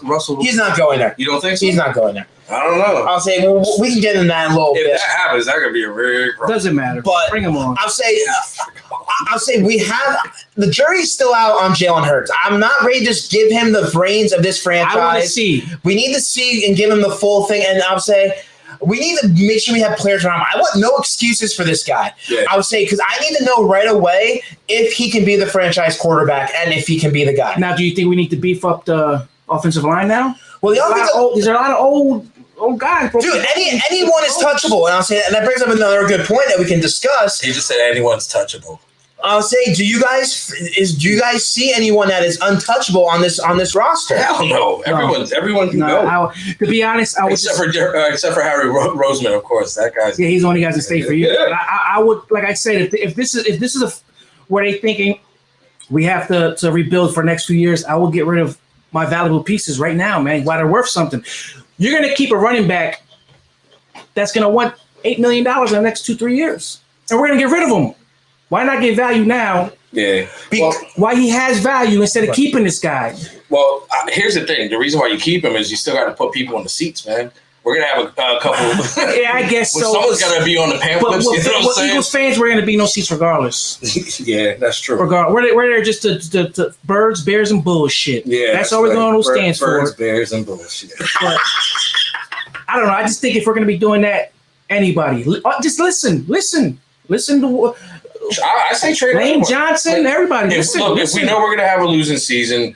Russell? He's not going there. You don't think so? He's not going there. I don't know. I'll say we can get in that in a little bit. If that happens, that could be a very doesn't matter. But bring him on. I'll say we have the jury's still out on Jalen Hurts. I'm not ready to just give him the reins of this franchise. I want to see. We need to see and give him the full thing. And I'll say we need to make sure we have players around him. I want no excuses for this guy. Yeah. I would say because I need to know right away if he can be the franchise quarterback and if he can be the guy. Now, do you think we need to beef up the offensive line now? Well, there's a lot of old guys. Dude, anyone is touchable, and I'll say, and that brings up another good point that we can discuss. He just said anyone's touchable. I'll say, do you guys see anyone that is untouchable on this roster? Hell no. Everyone can go. To be honest, except for Harry Roseman, of course. That guy's he's the only guy to stay for you. Yeah. I would, like I said, if this is where they thinking we have to rebuild for the next few years, I will get rid of my valuable pieces right now, man. While they're worth something. You're going to keep a running back that's going to want $8 million in the next 2-3 years. And we're going to get rid of him. Why not get value now? Yeah. Why he has value instead of keeping this guy? Well, here's the thing. The reason why you keep him is you still got to put people in the seats, man. We're going to have a couple. Yeah, I guess so. Someone's got to be on the pamphlets. You know what I'm saying? Eagles fans, we're going to be no seats regardless. Yeah, that's true. We're there just to birds, bears, and bullshit. Yeah, that's all we're going to stand for. Birds, bears, and bullshit. But, I don't know. I just think if we're going to be doing that, anybody, just listen to. I say trade Lane Johnson, everybody. Listen. If we know we're going to have a losing season,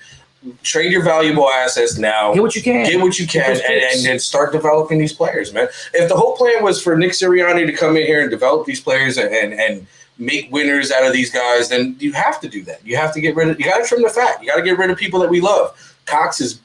trade your valuable assets now. Get what you can. And then start developing these players, man. If the whole plan was for Nick Sirianni to come in here and develop these players and make winners out of these guys, then you have to do that. You have to get rid of. You got to trim the fat. You got to get rid of people that we love. Cox is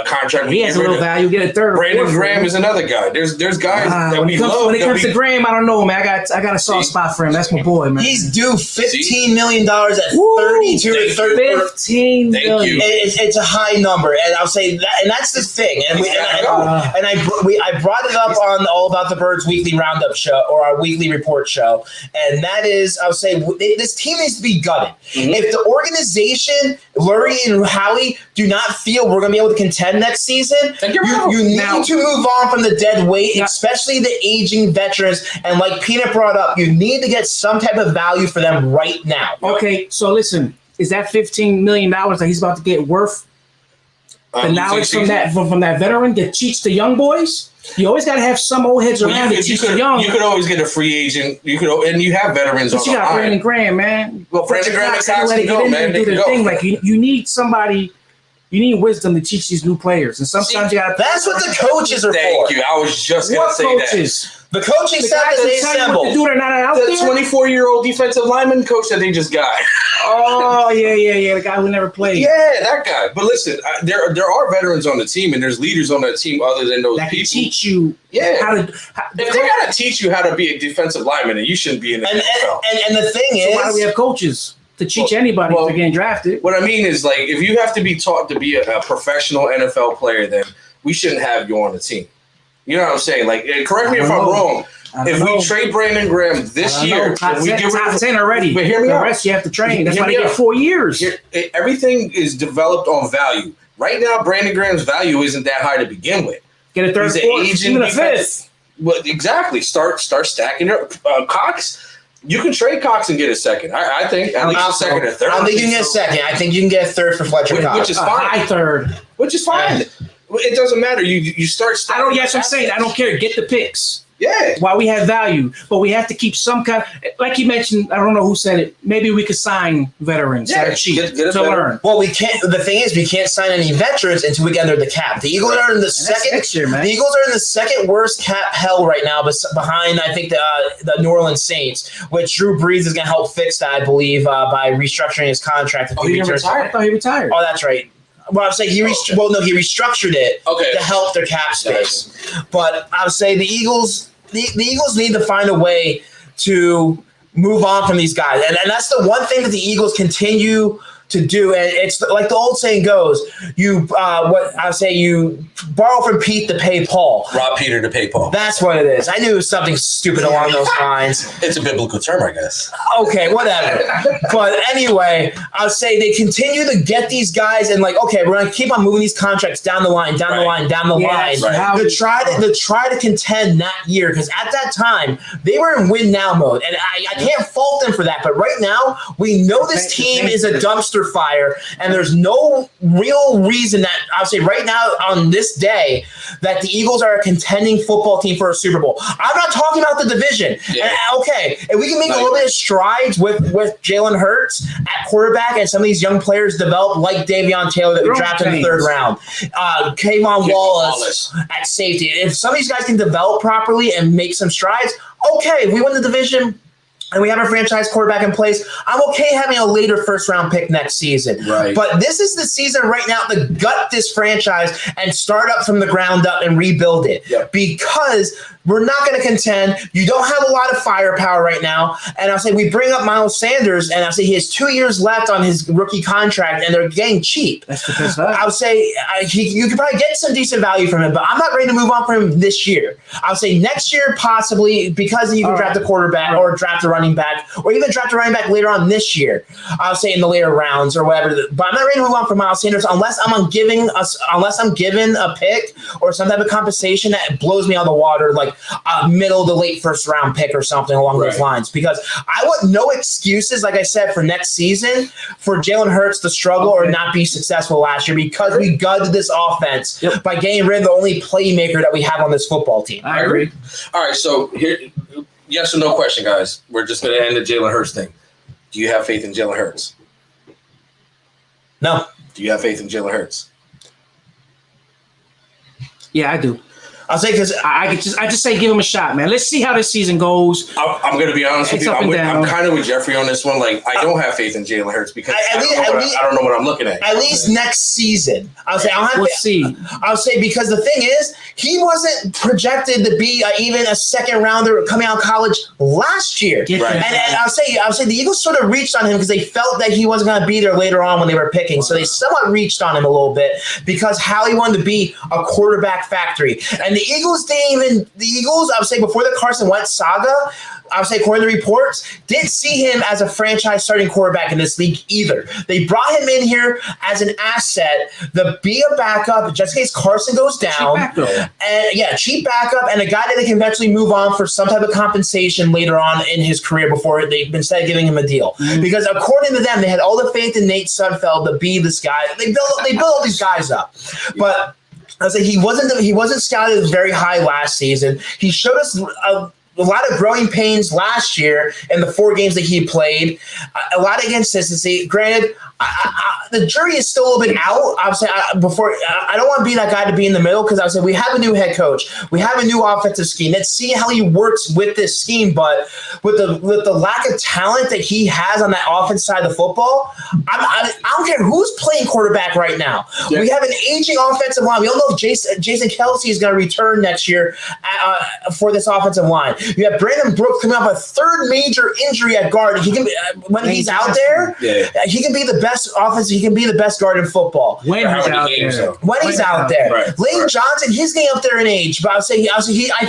contract. He has a little value. Get a third. Brandon Graham is another guy. There's guys that we love. When it comes to Graham, I don't know, man. I got a soft spot for him. That's my boy, man. He's due $15 million at 32 or 15 million. It's a high number, and I'll say that, and that's the thing. And I brought it up on All About the Birds weekly roundup show or our weekly report show, and that is, I'll say this team needs to be gutted. Mm-hmm. If the organization, Lurie and Howie, do not feel we're going to be able to contend next season, you need to move on from the dead weight, especially the aging veterans. And like Peanut brought up, you need to get some type of value for them right now. Okay, so listen, is that $15 million that he's about to get worth the knowledge from that veteran that teach the young boys? You always got to have some old heads around to teach the young. You could always get a free agent. And you have veterans. But you got Brandon Graham, man. Well, Brandon Graham and Cox can go, man. Do their thing. Like you need somebody. You need wisdom to teach these new players, and sometimes you got. That's what the coaches are for. Thank you. I was just going to say coaches? that. The coaching staff that they assembled. The 24-year-old defensive lineman coach that they just got. Oh yeah. The guy who never played. Yeah, that guy. But listen, there are veterans on the team, and there's leaders on that team other than those that people. Can teach you. Yeah. If they got to teach you how to be a defensive lineman, then you shouldn't be in the NFL. And the thing is, why do we have coaches? To teach anybody if they're getting drafted. What I mean is, like, if you have to be taught to be a professional NFL player, then we shouldn't have you on the team. You know what I'm saying? Like, correct me if I'm wrong. If we trade Brandon Graham this year, top 10 already. But hear me out. The rest you have to train. That's why they get 4 years. Everything is developed on value. Right now, Brandon Graham's value isn't that high to begin with. Get a third, fourth, even a fifth. Well, exactly. Start stacking your Cox. You can trade Cox and get a second. I think at least a second or third. I don't think you can get a second. I think you can get a third for Fletcher Cox. Which is fine. High third. Which is fine. It doesn't matter. You start stacking. I don't. Yes, I'm saying I don't care. Get the picks. Yeah. While we have value, but we have to keep some kind. Like you mentioned, I don't know who said it. Maybe we could sign veterans that are cheap to learn. Well, we can't. The thing is, we can't sign any veterans until we get under the cap. The Eagles are in the second. Next year, man. The Eagles are in the second worst cap hell right now, behind I think the New Orleans Saints, which Drew Brees is going to help fix that, I believe, by restructuring his contract. He retired. I thought he retired. Oh, that's right. Well, I'm saying he restructured it to help their cap space. But I would say the Eagles need to find a way to move on from these guys. And that's the one thing that the Eagles continue to do. And it's like the old saying goes, you borrow from Pete to pay Paul. Rob Peter to pay Paul. That's what it is. I knew it was something stupid along those lines. It's a biblical term, I guess. Okay, whatever. But anyway, I'll say they continue to get these guys and like, okay, we're gonna keep on moving these contracts down the line, down the line to try to contend that year, because at that time they were in win now mode, and I can't fault them for that. But right now we know this team is a dumpster fire, and there's no real reason that I'll say right now on this day that the Eagles are a contending football team for a Super Bowl. I'm not talking about the division. Yeah. And, okay, and we can make a little bit of strides with Jalen Hurts at quarterback, and some of these young players develop like Davion Taylor that we drafted in the 3rd round. Kayvon Wallace at safety. If some of these guys can develop properly and make some strides, okay, we win the division and we have a franchise quarterback in place, I'm okay having a later 1st-round pick next season. Right. But this is the season right now to gut this franchise and start up from the ground up and rebuild it. Yep. Because we're not going to contend. You don't have a lot of firepower right now. And I'll say we bring up Miles Sanders, and I'll say he has 2 years left on his rookie contract, and they're getting cheap. That's the best. I'll say you could probably get some decent value from him, but I'm not ready to move on from him this year. I'll say next year possibly, because you can draft a quarterback or draft a running back, or even draft a running back later on this year. I'll say in the later rounds or whatever. But I'm not ready to move on from Miles Sanders unless I'm given a pick or some type of compensation that blows me out of the water, like a middle to late 1st-round pick or something along those lines. Because I want no excuses, like I said, for next season for Jalen Hurts to struggle or not be successful last year, because we gutted this offense by getting rid of the only playmaker that we have on this football team. I agree. All right, so here, yes or no question, guys. We're just going to end the Jalen Hurts thing. Do you have faith in Jalen Hurts? No. Do you have faith in Jalen Hurts? Yeah, I do. I'll say because I just say give him a shot, man. Let's see how this season goes. I'm going to be honest with you. I'm kind of with Jeffrey on this one. Like, I don't have faith in Jalen Hurts because I don't know what I'm looking at. At least next season, I'll say we'll see. I'll say because the thing is, he wasn't projected to be even a 2nd rounder coming out of college last year. Right. And I'll say the Eagles sort of reached on him because they felt that he wasn't going to be there later on when they were picking. So they somewhat reached on him a little bit because Howie wanted to be a quarterback factory. And the Eagles, I would say before the Carson Wentz saga, I would say according to reports, didn't see him as a franchise starting quarterback in this league either. They brought him in here as an asset to be a backup just in case Carson goes down. Cheap backup and a guy that they can eventually move on for some type of compensation later on in his career before they instead of giving him a deal. Mm-hmm. Because according to them, they had all the faith in Nate Sudfeld to be this guy. They built all these guys up. But I say he wasn't scouted very high last season. He showed us a lot of growing pains last year in the 4 games that he played. A lot of inconsistency. Granted, the jury is still a little bit out. I would say I don't want to be that guy to be in the middle because I would say we have a new head coach, we have a new offensive scheme. Let's see how he works with this scheme. But with the lack of talent that he has on that offense side of the football, I don't care who's playing quarterback right now. Yeah. We have an aging offensive line. We don't know if Jason Kelce is going to return next year for this offensive line. You have Brandon Brooks coming off a 3rd major injury at guard. He can when he's out there, he can be the best offense. He can be the best guard in football. When he's out there. Right. Lane Johnson, he's getting up there in age, but I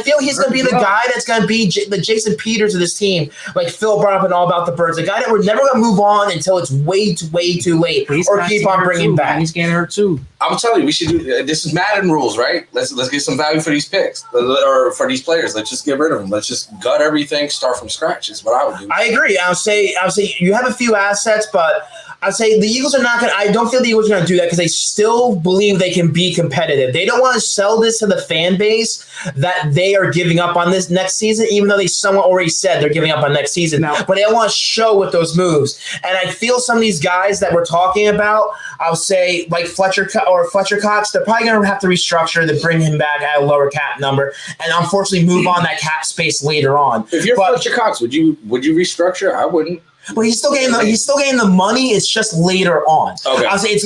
feel he's going to be the guy that's going to be the Jason Peters of this team, like Phil brought up and all about the Birds. The guy that we're never going to move on until it's way too late, or keep on bringing back. He's getting hurt too. I'm telling you, we should do. This is Madden rules, right? Let's get some value for these picks or for these players. Let's just get rid of them. Let's just gut everything, start from scratch. Is what I would do. I agree. I'll say you have a few assets, but I say the Eagles are not going to – I don't feel the Eagles are going to do that because they still believe they can be competitive. They don't want to sell this to the fan base that they are giving up on this next season, even though they somewhat already said they're giving up on next season. No. But they don't want to show with those moves. And I feel some of these guys that we're talking about, I'll say like Fletcher Cox, they're probably going to have to restructure to bring him back at a lower cap number and unfortunately move on that cap space later on. If you're Fletcher Cox, would you restructure? I wouldn't. But he's still getting the money. It's just later on. Okay. I'll say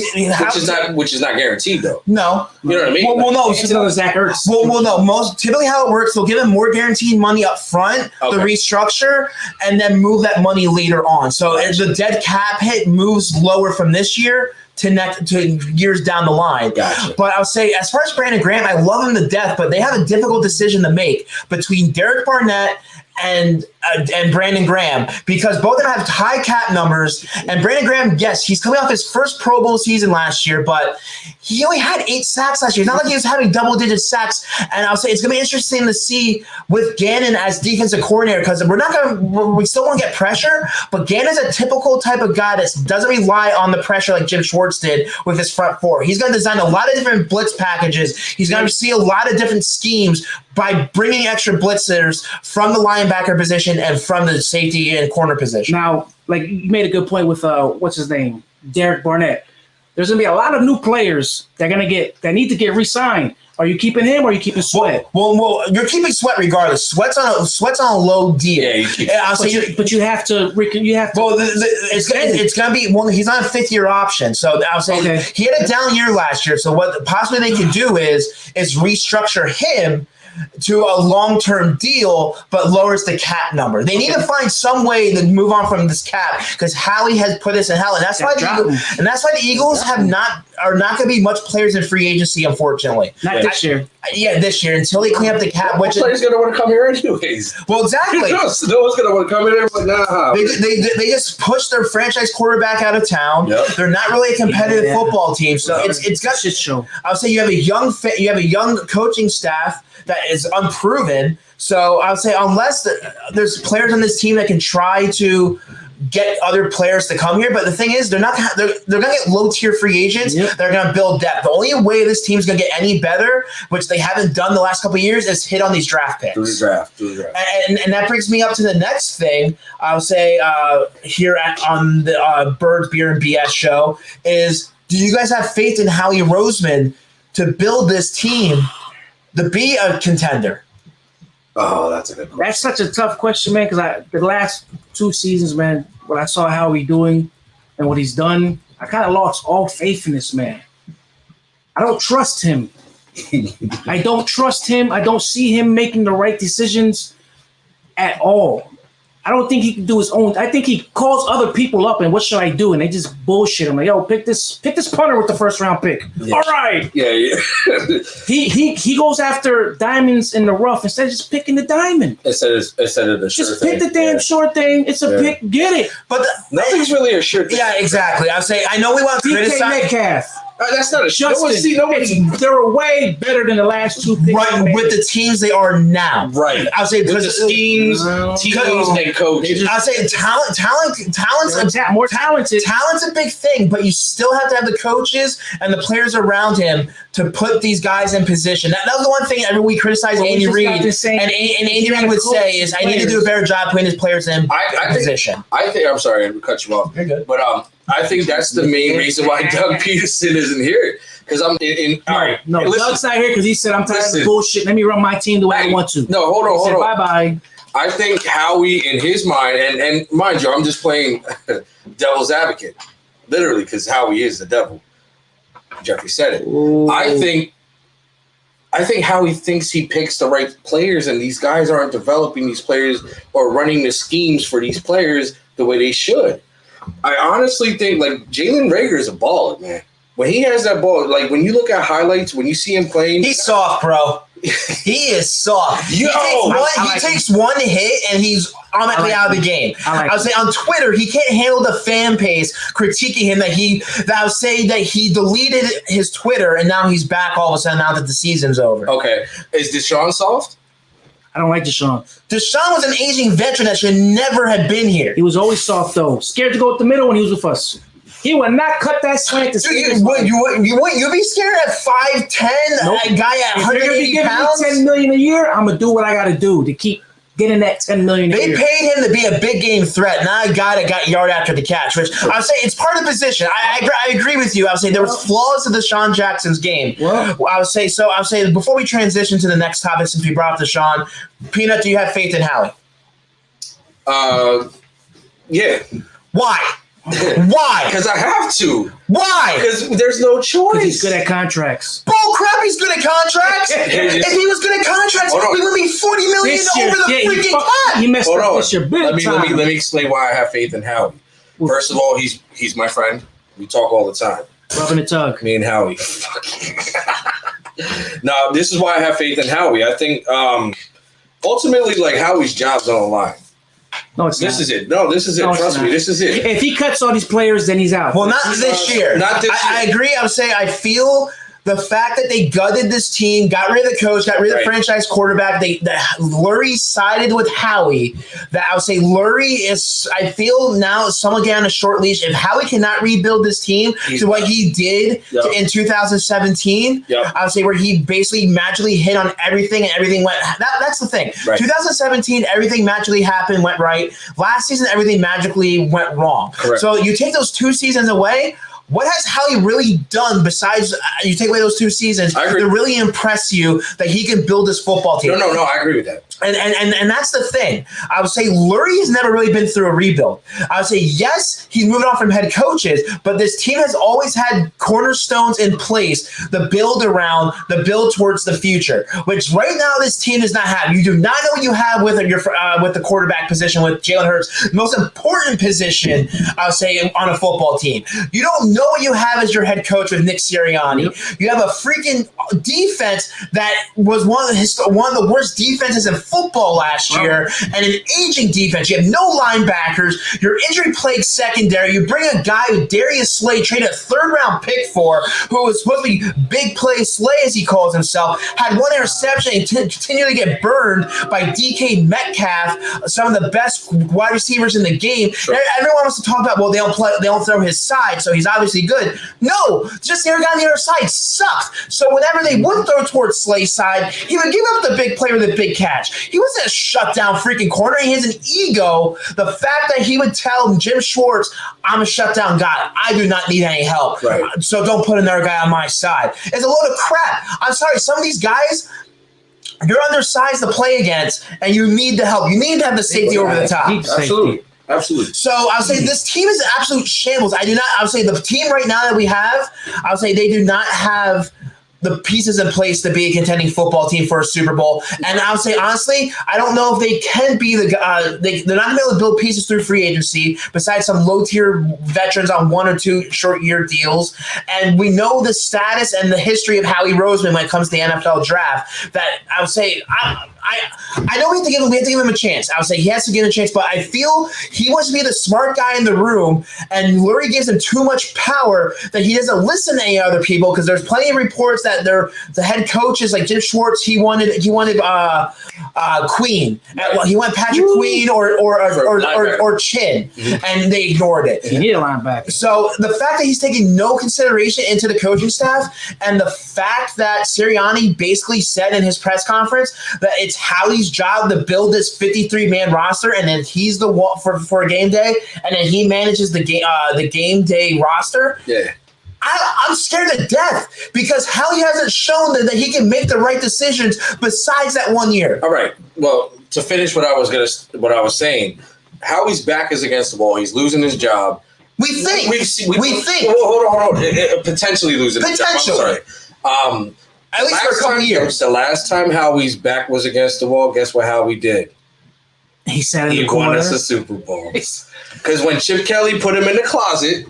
which is not guaranteed though. No. You know what I mean? Well, no. It's another Zach Ertz. Well, no. Typically, how it works, they'll give him more guaranteed money up front, the restructure, and then move that money later on. So the dead cap hit moves lower from this year to years down the line. Gotcha. But I'll say, as far as Brandon Graham, I love him to death, but they have a difficult decision to make between Derek Barnett and Brandon Graham, because both of them have high cap numbers. And Brandon Graham, yes, he's coming off his first Pro Bowl season last year, but he only had 8 sacks last year. It's not like he was having double-digit sacks. And I'll say it's going to be interesting to see with Gannon as defensive coordinator, because we still want to get pressure, but Gannon's a typical type of guy that doesn't rely on the pressure like Jim Schwartz did with his front four. He's going to design a lot of different blitz packages. He's going to see a lot of different schemes by bringing extra blitzers from the linebacker position and from the safety and corner position. Now, like you made a good point with what's his name, Derek Barnett. There's gonna be a lot of new players that need to get re-signed. Are you keeping him or are you keeping Sweat? Well, you're keeping Sweat regardless. Sweat's on a low deal. Yeah, but you have to. Well, it's gonna be. Well, he's on a 5th-year option, so I'll say he had a down year last year. So what possibly they could do is restructure him to a long-term deal, but lowers the cap number. They need to find some way to move on from this cap, because Howie has put us in hell, and that's why the Eagles are not going to be much players in free agency, unfortunately. Not this year. Yeah, this year, until they clean up the cap. Which players going to want to come here anyways? Well, exactly. No one's going to want to come in there, but nah. They just pushed their franchise quarterback out of town. Yep. They're not really a competitive football team, so it's got shit show. I would say you have a young coaching staff that is unproven. So I would say unless there's players on this team that can try to get other players to come here, but the thing is, they're going to get low tier free agents. Yep. They're going to build depth. The only way this team's going to get any better, which they haven't done the last couple of years, is hit on these draft picks. Do the draft. And that brings me up to the next thing. I'll say here on the Birds Beer and BS show is: do you guys have faith in Howie Roseman to build this team to be a contender? Oh, that's a good question. That's such a tough question, man, because the last 2 seasons, man, what I saw Howie doing and what he's done, I kind of lost all faith in this man. I don't trust him. I don't trust him. I don't see him making the right decisions at all. I don't think he can do his own. I think he calls other people up and what should I do? And they just bullshit him. Like, yo, pick this punter with the 1st round pick. Yeah. All right. Yeah. he goes after diamonds in the rough instead of just picking the diamond. Instead of the just pick the damn short thing. It's a pick. Get it. But nothing's really a sure thing. Yeah, exactly. I'll say I know we want to criticize Metcalf. That's not a Justin. They're way better than the last 2 picks. Right, with the teams they are now. Right. I'll say because the schemes, teams, and coaches. I'll say talent's more talented. Talent's a big thing, but you still have to have the coaches and the players around him to put these guys in position. That was the one thing we criticize Andy Reid, and Andy Reid would say is, I need to do a better job putting his players in position. I'm sorry, I cut you off. You're good. But I think that's the main reason why Doug Peterson isn't here. Because I'm in. All right. No, Doug's not here because he said, I'm tired of bullshit. Let me run my team the way I want to. No, hold on. Bye-bye. I think Howie, in his mind, and mind you, I'm just playing devil's advocate, literally, because Howie is the devil. Jeffrey said it. Ooh. I think Howie thinks he picks the right players, and these guys aren't developing these players or running the schemes for these players the way they should. I honestly think, like, Jalen Reagor is a baller, man. When he has that ball, like, when you look at highlights, when you see him playing. He's soft, bro. He is soft. He takes one hit, and he's automatically out of the game. I would say on Twitter, he can't handle the fan base critiquing him that I would say that he deleted his Twitter, and now he's back all of a sudden now that the season's over. Okay. Is Deshaun soft? I don't like Deshaun. Deshaun was an aging veteran that should never have been here. He was always soft, though. Scared to go up the middle when he was with us. He would not cut that slant to Dude, you'd be scared at 5'10", nope. A guy at 180 pounds? $10 million a year, I'm going to do what I got to do to keep getting that $10 million a year. They paid him to be a big game threat, not a guy that got yard after the catch, which I'll say it's part of the position. I agree with you. I'll say there was flaws to Deshaun Jackson's game. I'll say before we transition to the next topic, since we brought up Deshaun, Peanut, do you have faith in Howie? Yeah. Why? Why? Because I have to. Why? Because there's no choice. He's good at contracts. Bull crap, he's good at contracts. If he was good at contracts, he would be $40 million over the freaking cap. You messed up this year big time. Let me explain why I have faith in Howie. First of all, he's my friend. We talk all the time. Rubbing a tug. Me and Howie. No, this is why I have faith in Howie. I think ultimately, like, Howie's job's on the line. No, it's This not. is it. No, this is it. No, it's Trust not. me, this is it. If he cuts all these players, then he's out. Well, not this year. Not this I year. agree. I would say I feel the fact that they gutted this team, got rid of the coach, got rid of the franchise quarterback. Lurie sided with Howie. That I would say Lurie is. I feel now someone getting on a short leash. If Howie cannot rebuild this team to what he did in 2017, I would say where he basically magically hit on everything and everything went. That's the thing. Right. 2017, everything magically happened, went right. Last season, everything magically went wrong. Correct. So you take those 2 seasons away. What has Howie really done besides you take away those 2 seasons to really impress you that he can build this football team? No, I agree with that. And that's the thing. I would say Lurie has never really been through a rebuild. I would say, yes, he's moving on from head coaches, but this team has always had cornerstones in place, the build towards the future, which right now this team does not have. You do not know what you have with the quarterback position with Jalen Hurts, the most important position, I would say, on a football team. You don't know what you have as your head coach with Nick Sirianni. Yep. You have a freaking defense that was one of the worst defenses in football last year, and an aging defense. You have no linebackers. Your injury-plagued secondary. You bring a guy with Darius Slay, traded a 3rd-round pick for, who was supposed to be Big Play Slay, as he calls himself, had 1 interception and continually get burned by DK Metcalf, some of the best wide receivers in the game. Sure. Everyone wants to talk about, well, they don't throw his side, so he's obviously good. No, just the other guy on the other side sucks. So whenever they would throw towards Slay's side, he would give up the big play with a big catch. He wasn't a shutdown freaking corner. He has an ego. The fact that he would tell Jim Schwartz, I'm a shutdown guy. I do not need any help. Right. So don't put another guy on my side. It's a load of crap. I'm sorry. Some of these guys, you're undersized to play against, and you need the help. You need to have the safety over the top. Absolutely. So I'll say this team is an absolute shambles. I'll say the team right now that we have, I'll say they do not have the pieces in place to be a contending football team for a Super Bowl. And I'll say, honestly, I don't know if they can be they're not going to be able to build pieces through free agency besides some low-tier veterans on 1 or 2 short-year deals. And we know the status and the history of Howie Roseman when it comes to the NFL draft, that I would say I know we have to give him a chance. I would say he has to give him a chance, but I feel he wants to be the smart guy in the room, and Lurie gives him too much power that he doesn't listen to any other people, because there's plenty of reports that the head coaches like Jim Schwartz, he wanted Queen. He went Patrick Queen or Chin, and they ignored it. He needed a linebacker. So the fact that he's taking no consideration into the coaching staff, and the fact that Sirianni basically said in his press conference that it's Howie's job to build this 53-man roster, and then he's the one for a game day, and then he manages the game day roster. Yeah. I'm scared to death because Howie hasn't shown that he can make the right decisions besides that 1 year. All right. Well, to finish what I was saying, Howie's back is against the wall. He's losing his job. We think. We think. Well, hold on. Potentially losing his job. I'm sorry. At least for a couple years. The last time Howie's back was against the wall, guess what Howie did? He sat in the corner. He won us a Super Bowl. Because when Chip Kelly put him in the closet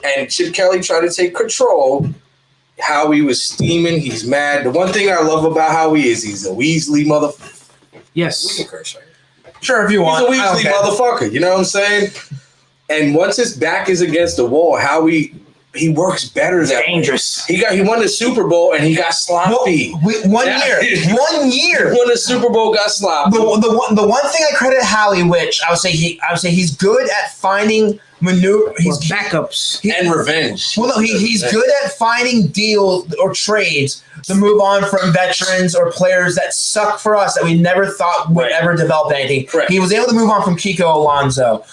and Chip Kelly tried to take control, Howie was steaming. He's mad. The one thing I love about Howie is he's a Weasley motherfucker. Yes. Sure, if you want. He's a Weasley motherfucker. You know what I'm saying? And once his back is against the wall, Howie... he works better that dangerous. He won the Super Bowl and he got sloppy. One year. He won the Super Bowl, got sloppy. The one thing I credit Howie, which I would say he's good at finding maneuver. He's backups and revenge. Well, no, he's good at finding deals or trades to move on from veterans or players that suck for us that we never thought would ever develop anything. Correct. He was able to move on from Kiko Alonso,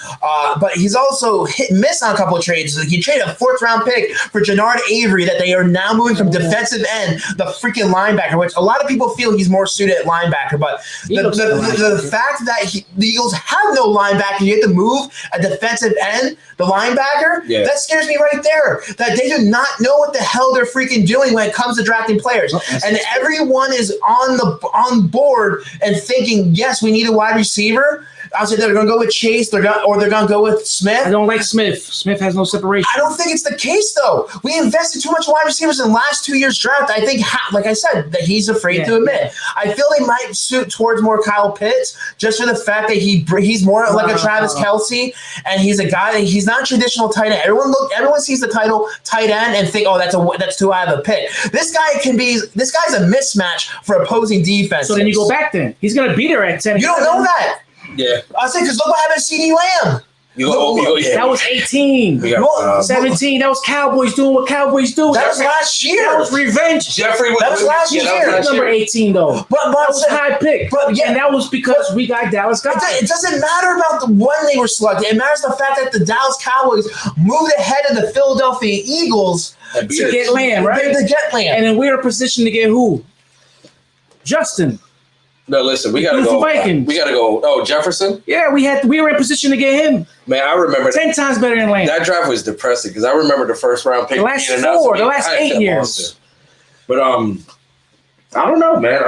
but he's also hit and miss on a couple of trades. He traded a 4th-round pick for Jannard Avery that they are now moving from defensive end, the freaking linebacker, which a lot of people feel he's more suited at linebacker. But the fact that the Eagles have no linebacker, you have to move a defensive end, the linebacker, that scares me right there. That they do not know what the hell they're freaking doing when it comes to drafting players. And everyone is on board and thinking, yes, we need a wide receiver. I'll say they're going to go with Chase. They're going to go with Smith. I don't like Smith. Smith has no separation. I don't think it's the case, though. We invested too much wide receivers in the last 2 years draft. I think, like I said, that he's afraid to admit. I feel they might suit towards more Kyle Pitts just for the fact that he's more like a Travis Kelce, and he's a guy that he's not a traditional tight end. Everyone sees the title tight end and think, oh, that's too high of a pick. This guy's a mismatch for opposing defense. So then you go back then. He's going to beat her at 10. You don't know that. Yeah. I say, because look what happened to CeeDee Lamb. That was 18. 17. That was Cowboys doing what Cowboys do. That was last year. That was revenge. That was last year. That was number 18, though. But that was a high pick. And that was because we got Dallas Cowboys. It doesn't matter about when they were selected. It matters the fact that the Dallas Cowboys moved ahead of the Philadelphia Eagles to get Lamb, right? To get Lamb. And then we're in a position to get who? Justin. No, listen, we gotta go. We gotta go. Oh, Jefferson? Yeah, we were in position to get him. Man, I remember 10 times better than Lamb. That draft was depressing because I remember the 1st-round pick. The last 8 years. But I don't know, man.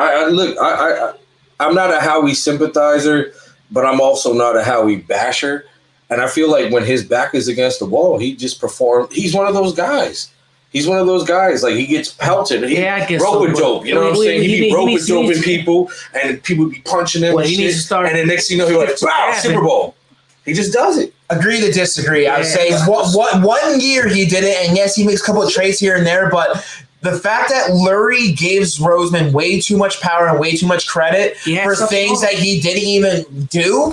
I'm not a Howie sympathizer, but I'm also not a Howie basher. And I feel like when his back is against the wall, he just performed. He's one of those guys. Like he gets pelted. I guess rope-a-dope. You know what I'm saying? He'd be rope-a-doping people, and people would be punching him. He needs to start. And the next thing you know, he's like, wow, Super Bowl. He just does it. Agree to disagree. I would say one year he did it, and yes, he makes a couple of trades here and there, but the fact that Lurie gives Roseman way too much power and way too much credit for things that he didn't even do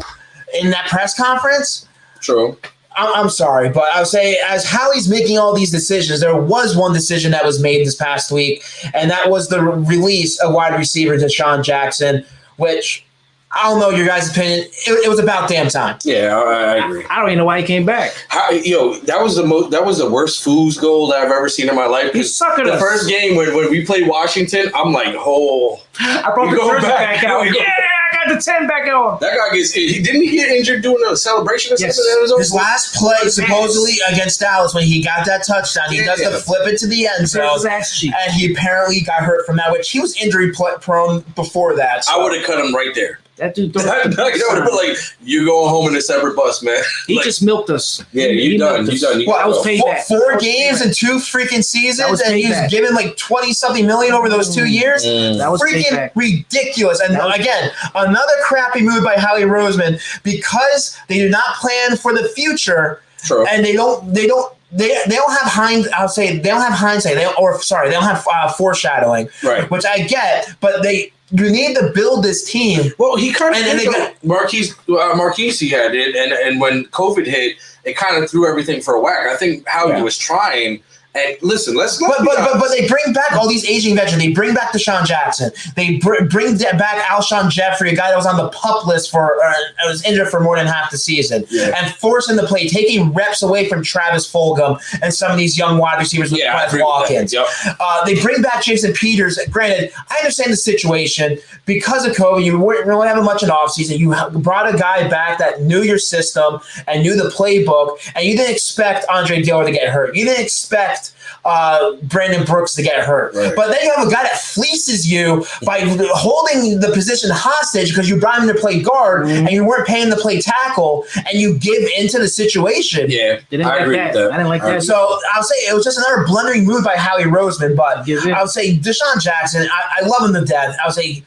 in that press conference. True. I'm sorry, but I would say as Howie's making all these decisions, there was one decision that was made this past week, and that was the release of wide receiver Deshaun Jackson, which I don't know your guys' opinion. It was about damn time. Yeah, I agree. I don't even know why he came back. That was the worst fool's goal that I've ever seen in my life. You suck at the us. first game when we played Washington, I'm like, I brought the jersey back out. Yeah, I got the 10 back on. That guy didn't he get injured doing a celebration or something? His last play, supposedly against Dallas, when he got that touchdown, he does the flip it to the end zone, and he apparently got hurt from that, which he was injury prone before that. So. I would have cut him right there. That dude would have been like, you going home in a separate bus, man. He just milked us. Yeah, you done. Well, I was payback. 4 games and 2 freaking seasons, and he's given like 20-something million over those 2 years. That was freaking ridiculous. And again, another crappy move by Howie Roseman because they do not plan for the future. True. And they don't have hindsight. They don't have foreshadowing, right? Which I get, but you need to build this team. Well, he kind of Marquise he had it, and when COVID hit, it kind of threw everything for a whack. I think Howie was trying. And listen, let's but they bring back all these aging veterans. They bring back Deshaun Jackson. They bring back Alshon Jeffrey, a guy that was on the PUP list was injured for more than half the season, and force him to play, taking reps away from Travis Fulgham and some of these young wide receivers with Quez Watkins. They bring back Jason Peters. Granted, I understand the situation because of COVID. You weren't really having much in offseason. You brought a guy back that knew your system and knew the playbook, and you didn't expect Andre Dillard to get hurt. You didn't expect Brandon Brooks to get hurt. Right. But then you have a guy that fleeces you by holding the position hostage because you brought him to play guard and you weren't paying to play tackle, and you give into the situation. Yeah, I agree with that. I didn't like that. So I'll say it was just another blundering move by Howie Roseman, but I'll say Deshaun Jackson, I love him to death. I'll say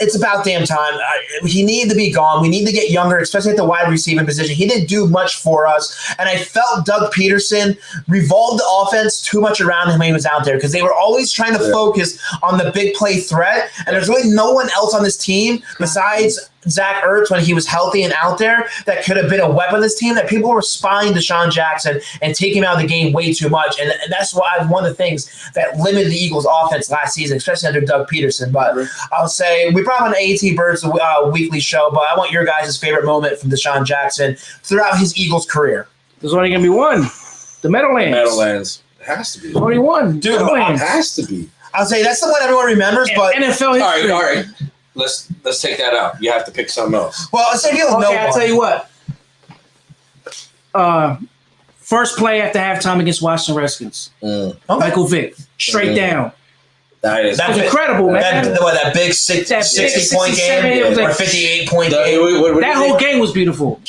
it's about damn time. He needed to be gone. We need to get younger, especially at the wide receiver position. He didn't do much for us. And I felt Doug Peterson revolved the offense too much around him when he was out there because they were always trying to focus on the big play threat. And there's really no one else on this team besides Zach Ertz when he was healthy and out there that could have been a weapon of this team, that people were spying Deshaun Jackson and taking him out of the game way too much. And that's why one of the things that limited the Eagles' offense last season, especially under Doug Peterson. But I'll say we brought on AAT Birds weekly show, but I want your guys' favorite moment from Deshaun Jackson throughout his Eagles career. There's only going to be one. The Meadowlands. Meadowlands. It has to be. There's only one. Dude, It has to be. I'll say that's the one everyone remembers, but NFL history. All right. Let's take that out. You have to pick something else. well, I'll say if you don't know Okay, I'll one. tell you what. First play after halftime against Washington Redskins. Okay. Michael Vick. Straight down. That is. That was incredible, man. That big 60-point game or 58-point game. That whole game was beautiful.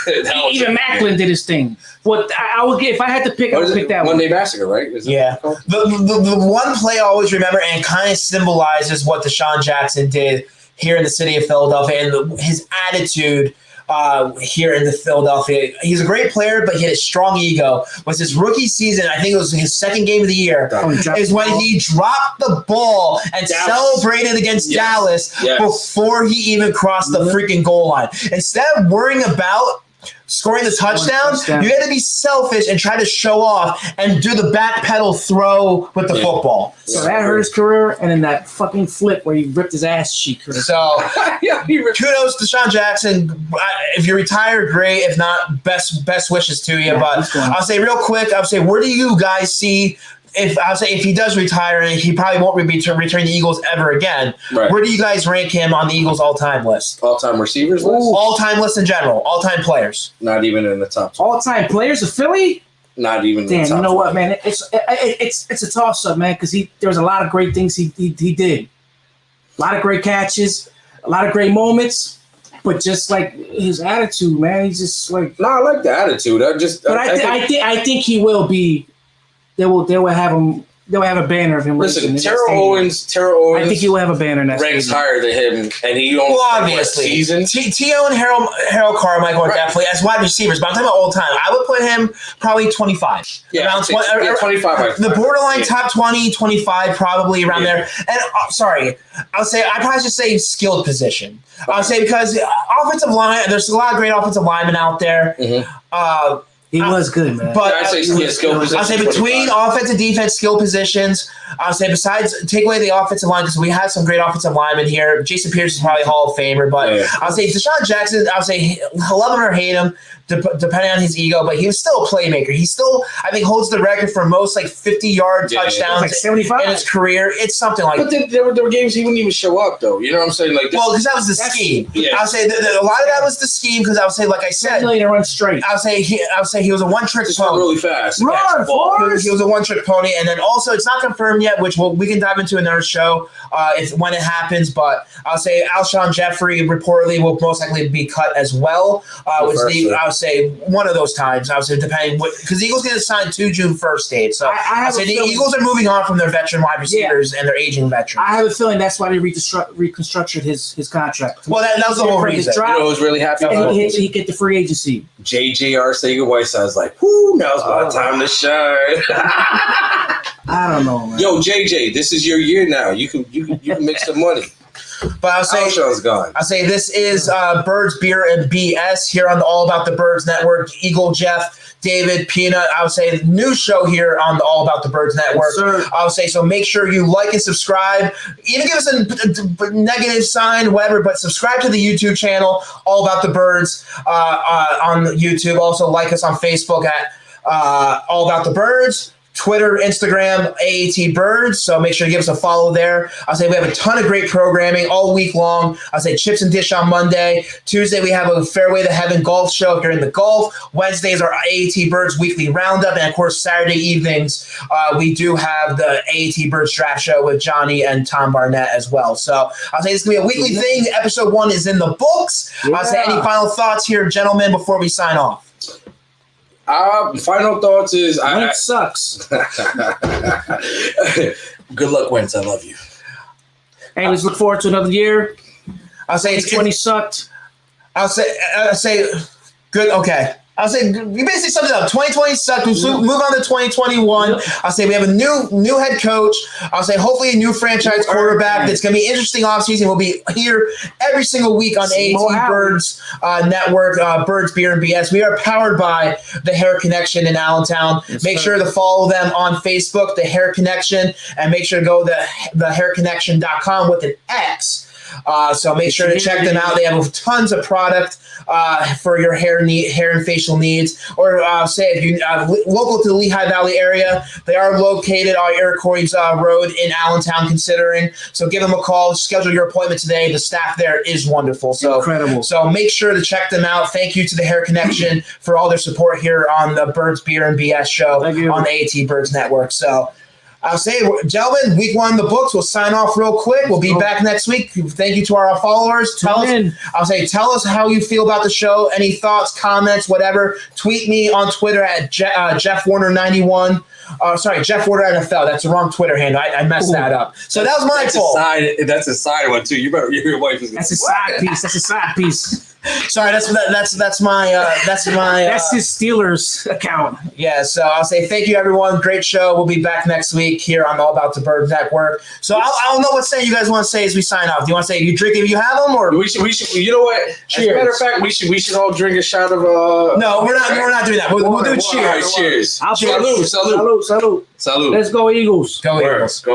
Even Macklin. Macklin did his thing. What I would get if I had to pick, I would pick that one. One Day Massacre, right? Yeah. The one play I always remember and kind of symbolizes what Deshaun Jackson did here in the city of Philadelphia and his attitude here in the Philadelphia. He's a great player, but he had a strong ego. Was his rookie season, I think it was his second game of the year, is when he dropped the ball and celebrated against Dallas before he even crossed the freaking goal line. Instead of worrying about scoring the touchdown, you got to be selfish and try to show off and do the back pedal throw with the football. So that hurt his career, and then that fucking flip where he ripped his ass cheek. So kudos to Deshaun Jackson. If you retire, great. If not, best wishes to you. But I'll say real quick, where do you guys see? If he does retire, and he probably won't return the Eagles ever again, where do you guys rank him on the Eagles all-time list? All-time receivers list? All-time list in general. All-time players. Not even in the top 10. All-time players of Philly? Not even in the Damn, top you know 10. what, man? It's a toss-up, man, because there was a lot of great things he did. A lot of great catches, a lot of great moments. But just like his attitude, man, he's just like. No, I like the attitude. I think he will be. They will have him. They'll have a banner of him. Listen, Terrell Owens. I think he will have a banner in that ranks stadium. higher than him, and he only obviously seasons. T.O. and Harold Carmichael are definitely as wide receivers, but I'm talking about all time. I would put him probably 25. Yeah, around 25. The borderline top 20, 25, probably around there. And I'd probably just say skilled position. I would say because offensive line, there's a lot of great offensive linemen out there. Mm-hmm. He was good, man. But I'd say between offensive, defense, skill positions, I'll say besides take away the offensive line because we have some great offensive linemen here. Jason Pierce is probably a Hall of Famer, but I'll say Deshaun Jackson. I'll say love him or hate him, depending on his ego. But he was still a playmaker. He still, I think, holds the record for most 50-yard touchdowns like 75 in his career. It's something like. But there were games he wouldn't even show up, though. You know what I'm saying? Because that was the scheme. Yeah. I'll say a lot of that was the scheme because I would say, like I said, to run straight. I'll say he was a one-trick pony. Really fast. Run, Forrest! He was a one-trick pony, and then also it's not confirmed yet, which we can dive into another show when it happens. But I'll say Alshon Jeffrey reportedly will most likely be cut as well. I'll say one of those times. I'll say depending because the Eagles get assigned to June 1st date. So I'll say the Eagles are moving on from their veteran wide receivers and their aging veterans. I have a feeling that's why they reconstructed his contract. Well, that was the whole reason. You know, I was really happy about he get the free agency. JJ Arcega-Whiteside's like, whoo, now's my time to shine. I don't know, man. Yo, JJ, this is your year now. You can make some money. But I'll say Alshon's gone. I'll say this is Birds, Beer, and BS here on the All About the Birds Network. Eagle, Jeff, David, Peanut. I would say new show here on the All About the Birds Network. Yes, I would say so. Make sure you like and subscribe. Even give us a negative sign, whatever. But subscribe to the YouTube channel, All About the Birds, on YouTube. Also like us on Facebook at All About the Birds. Twitter, Instagram, AAT Birds. So make sure to give us a follow there. I'll say we have a ton of great programming all week long. I'll say Chips and Dish on Monday. Tuesday, we have a Fairway to Heaven golf show if you're in the golf. Wednesdays are AAT Birds weekly roundup. And of course, Saturday evenings, we do have the AAT Birds draft show with Johnny and Tom Barnett as well. So I'll say this is going to be a weekly thing. Episode 1 is in the books. Yeah. I'll say any final thoughts here, gentlemen, before we sign off. Final thoughts is Wentz sucks. Good luck, Wentz. I love you. Hey, let's look forward to another year. I'll say 2020 sucked. I'll say good. Okay. I'll say we basically summed it up. 2020 sucked. We move on to 2021. I'll say we have a new head coach. I'll say hopefully a new franchise quarterback. That's going to be interesting offseason. We'll be here every single week on the AATB Birds Network, Birds Beer and BS. We are powered by the Hair Connection in Allentown. Make sure to follow them on Facebook, the Hair Connection, and make sure to go to thehairconnection.com with an X. So make sure to check them out. They have tons of product for your hair and facial needs. Or say if you local to the Lehigh Valley area, they are located on Iroquois Road in Allentown. Considering, so give them a call. Schedule your appointment today. The staff there is wonderful. So incredible. So make sure to check them out. Thank you to the Hair Connection for all their support here on the Birds Beer and BS show on the AT Birds Network. So. I'll say, gentlemen, week 1 in the books. We'll sign off real quick. We'll be back next week. Thank you to our followers. Tell us how you feel about the show. Any thoughts, comments, whatever. Tweet me on Twitter at JeffWarner91. Sorry, Jeff Warner NFL. That's the wrong Twitter handle. I messed that up. So that was my fault. That's a side one too. Your wife is. That's a side piece. That's a side piece. Sorry, that's my that's his Steelers account. Yeah, so I'll say thank you everyone. Great show. We'll be back next week here on All About the Birds Network. So I don't know what saying you guys want to say as we sign off. Do you want to say you drink if you have them, or we should you know what? Cheers. As a matter of fact, we should all drink a shot of No, we're not doing that. We'll do cheers. All right, cheers. Salute. Salute. Let's go Eagles. Go Eagles. Go.